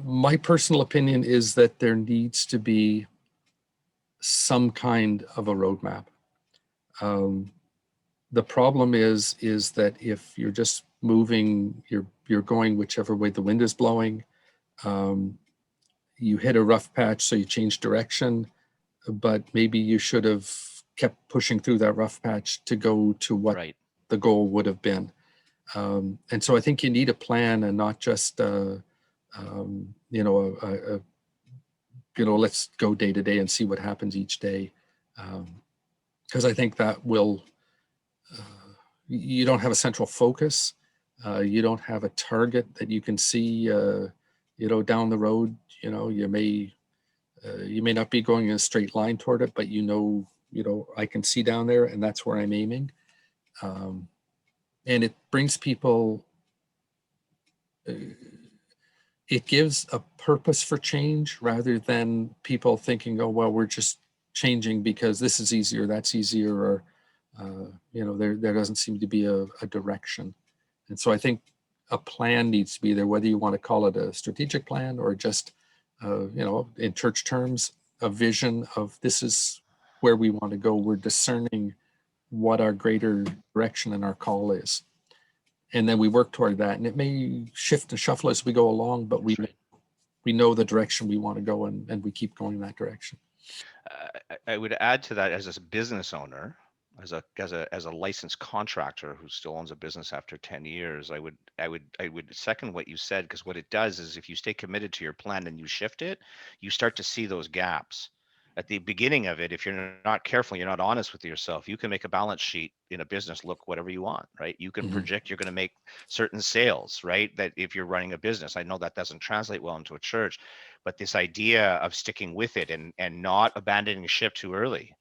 Speaker 2: My personal opinion is that there needs to be some kind of a roadmap. Um, the problem is that if you're just moving, you're going whichever way the wind is blowing. Um, you hit a rough patch, so you change direction, but maybe you should have kept pushing through that rough patch to go to what
Speaker 1: Right.
Speaker 2: the goal would have been. And so I think you need a plan, and not just let's go day to day and see what happens each day. Because I think that will, you don't have a central focus. You don't have a target that you can see, down the road. You may not be going in a straight line toward it, but I can see down there, and that's where I'm aiming. And it brings people, it gives a purpose for change, rather than people thinking, oh, well, we're just changing because this is easier, that's easier, or, there doesn't seem to be a direction. And so I think a plan needs to be there, whether you want to call it a strategic plan or just, in church terms, a vision of this is where we want to go. We're discerning what our greater direction and our call is. And then we work toward that. And it may shift and shuffle as we go along, but we know the direction we want to go, and we keep going that direction.
Speaker 1: I would add to that, as a business owner, as a licensed contractor who still owns a business after 10 years, I would second what you said, because what it does is, if you stay committed to your plan and you shift it, you start to see those gaps. At the beginning of it, if you're not careful, you're not honest with yourself, you can make a balance sheet in a business look whatever you want, right? You can project you're going to make certain sales, right? That if you're running a business, I know that doesn't translate well into a church, but this idea of sticking with it and not abandoning ship too early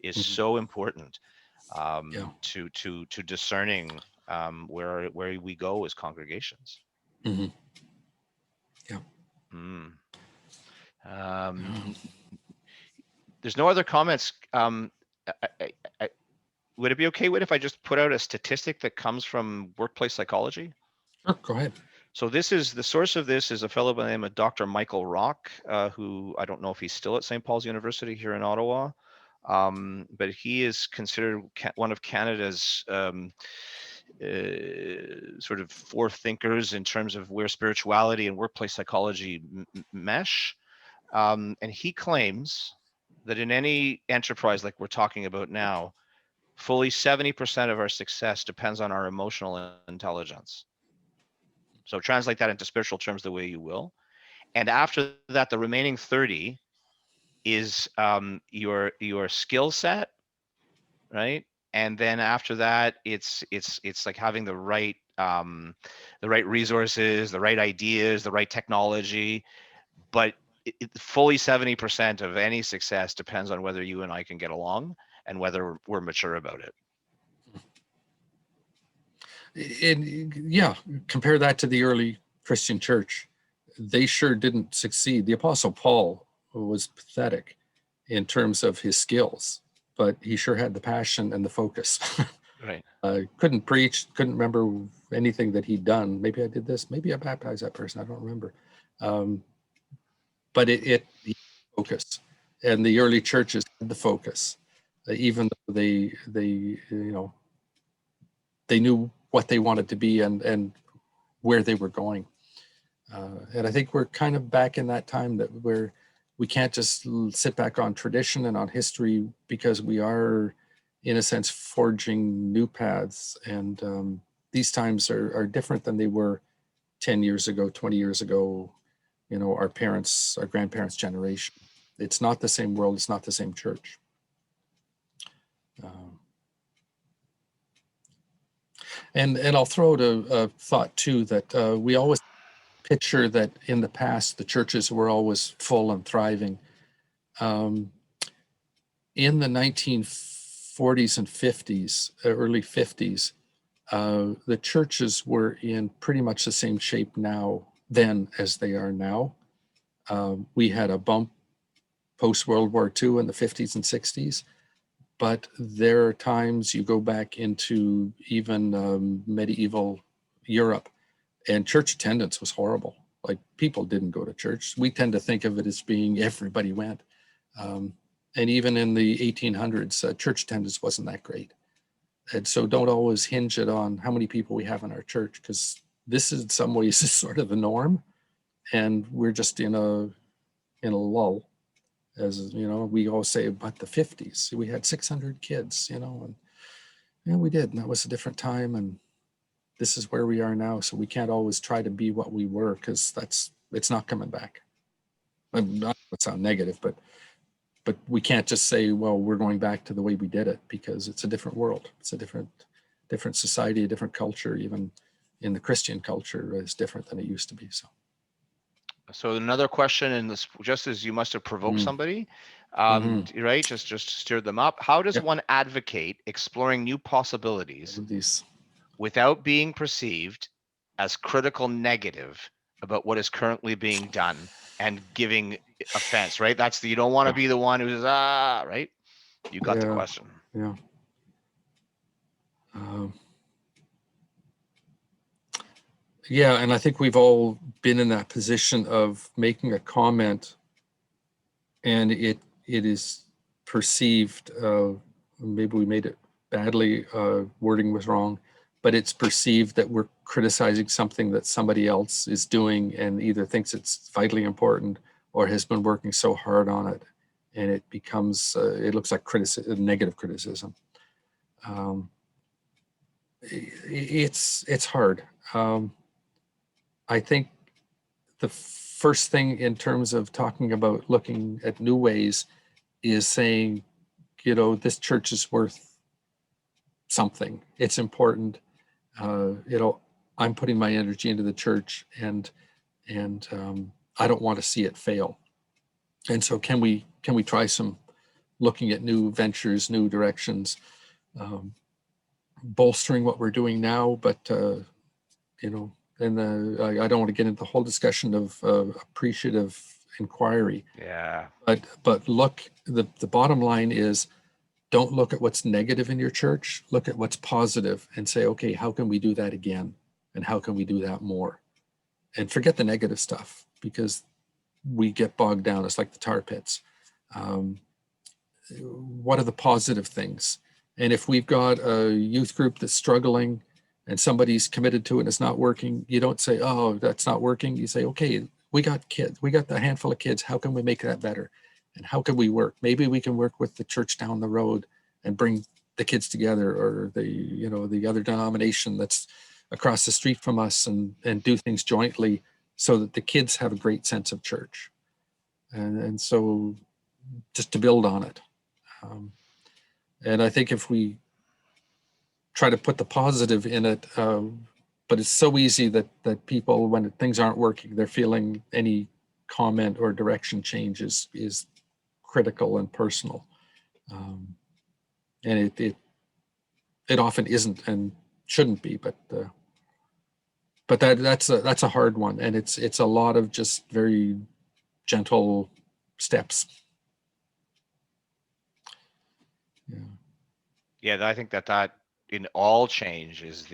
Speaker 1: is so important,
Speaker 2: Yeah.
Speaker 1: to discerning, where we go as congregations.
Speaker 2: Yeah.
Speaker 1: Mm. There's no other comments. I, would it be okay if I just put out a statistic that comes from workplace psychology?
Speaker 2: Sure, go ahead.
Speaker 1: So the source of this is a fellow by the name of Dr. Michael Rock, who I don't know if he's still at St. Paul's University here in Ottawa, but he is considered one of Canada's sort of forethinkers in terms of where spirituality and workplace psychology mesh. And he claims that in any enterprise like we're talking about now, fully 70% of our success depends on our emotional intelligence. So translate that into spiritual terms the way you will. And after that, the remaining 30 is your skill set, right? And then after that, it's like having the right resources, the right ideas, the right technology. But fully 70% of any success depends on whether you and I can get along and whether we're mature about it.
Speaker 2: And yeah, compare that to the early Christian church. They sure didn't succeed. The Apostle Paul was pathetic in terms of his skills, but he sure had the passion and the focus.
Speaker 1: Right.
Speaker 2: Couldn't preach, couldn't remember anything that he'd done. Maybe I did this, maybe I baptized that person, I don't remember. But it focus, and the early churches had the focus, even though they they knew what they wanted to be and where they were going. And I think we're kind of back in that time that we can't just sit back on tradition and on history, because we are, in a sense, forging new paths. And these times are different than they were 10 years ago, 20 years ago, our parents, our grandparents' generation. It's not the same world. It's not the same church. And I'll throw out a thought too, that we always picture that in the past the churches were always full and thriving. In the 1940s and 50s, early 50s, the churches were in pretty much the same shape then as they are now. We had a bump post World War II in the 50s and 60s. But there are times you go back into even medieval Europe, and church attendance was horrible. Like, people didn't go to church. We tend to think of it as being everybody went. And even in the 1800s, church attendance wasn't that great. And so don't always hinge it on how many people we have in our church, because this is in some ways is sort of the norm, and we're just in a lull. As you know, we always say about the 50s, we had 600 kids, and yeah, we did, and that was a different time, and this is where we are now. So we can't always try to be what we were, because it's not coming back. I'm not to sound negative, but we can't just say, well, we're going back to the way we did it, because it's a different world. It's a different society, a different culture. Even in the Christian culture is different than it used to be.
Speaker 1: So another question, and this, just as you must have provoked somebody, right? Just stirred them up. How does one advocate exploring new possibilities without being perceived as critical negative about what is currently being done and giving offense, right? You don't want to be the one who's right? You got the question.
Speaker 2: Yeah. Yeah, and I think we've all been in that position of making a comment, and it is perceived, maybe we made it badly, wording was wrong, but it's perceived that we're criticizing something that somebody else is doing and either thinks it's vitally important or has been working so hard on it, and it becomes, it looks like negative criticism. It's hard. I think the first thing in terms of talking about looking at new ways is saying, this church is worth something. It's important. I'm putting my energy into the church, and I don't want to see it fail. And so can we try some looking at new ventures, new directions, bolstering what we're doing now, but and I don't want to get into the whole discussion of appreciative inquiry.
Speaker 1: Yeah.
Speaker 2: But look, the bottom line is, don't look at what's negative in your church. Look at what's positive and say, okay, how can we do that again? And how can we do that more? And forget the negative stuff, because we get bogged down. It's like the tar pits. What are the positive things? And if we've got a youth group that's struggling, and somebody's committed to it and it's not working, you don't say, oh, that's not working. You say, okay, we got kids, we got a handful of kids. How can we make that better? And how can we work? Maybe we can work with the church down the road and bring the kids together, or the other denomination that's across the street from us, and do things jointly so that the kids have a great sense of church. And so just to build on it. And I think if we try to put the positive in it, but it's so easy that people, when things aren't working, they're feeling any comment or direction change is critical and personal. And it often isn't and shouldn't be, but that's a hard one, and it's a lot of just very gentle steps.
Speaker 1: Yeah, I think that in all change is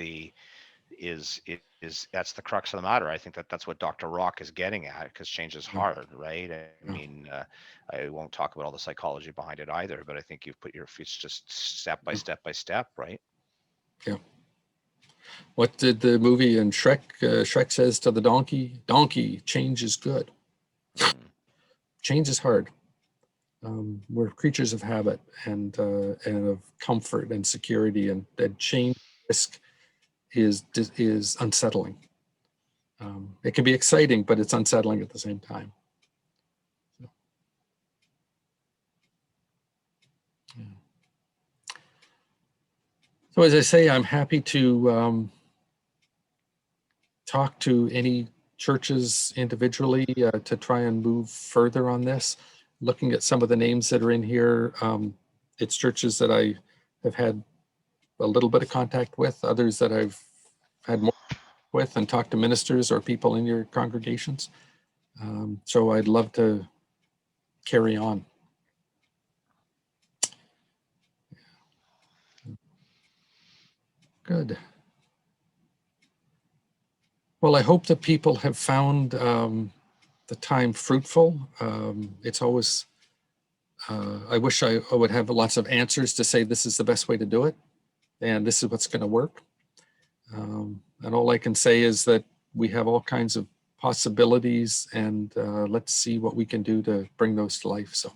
Speaker 1: that's the crux of the matter. I think that's what Dr. Rock is getting at, because change is hard, right? I mean, I won't talk about all the psychology behind it either, but I think you've put it's just step by step by step, right?
Speaker 2: Yeah. What did the movie in Shrek? Shrek says to the donkey, "Donkey, change is good." Change is hard. We're creatures of habit and of comfort and security, and that change risk is unsettling. It can be exciting, but it's unsettling at the same time. So as I say, I'm happy to talk to any churches individually to try and move further on this. Looking at some of the names that are in here, it's churches that I have had a little bit of contact with, others that I've had more with, and talked to ministers or people in your congregations. So I'd love to carry on. Good. Well, I hope that people have found the time fruitful. It's always, I wish I would have lots of answers to say this is the best way to do it, and this is what's going to work. And all I can say is that we have all kinds of possibilities, and let's see what we can do to bring those to life. So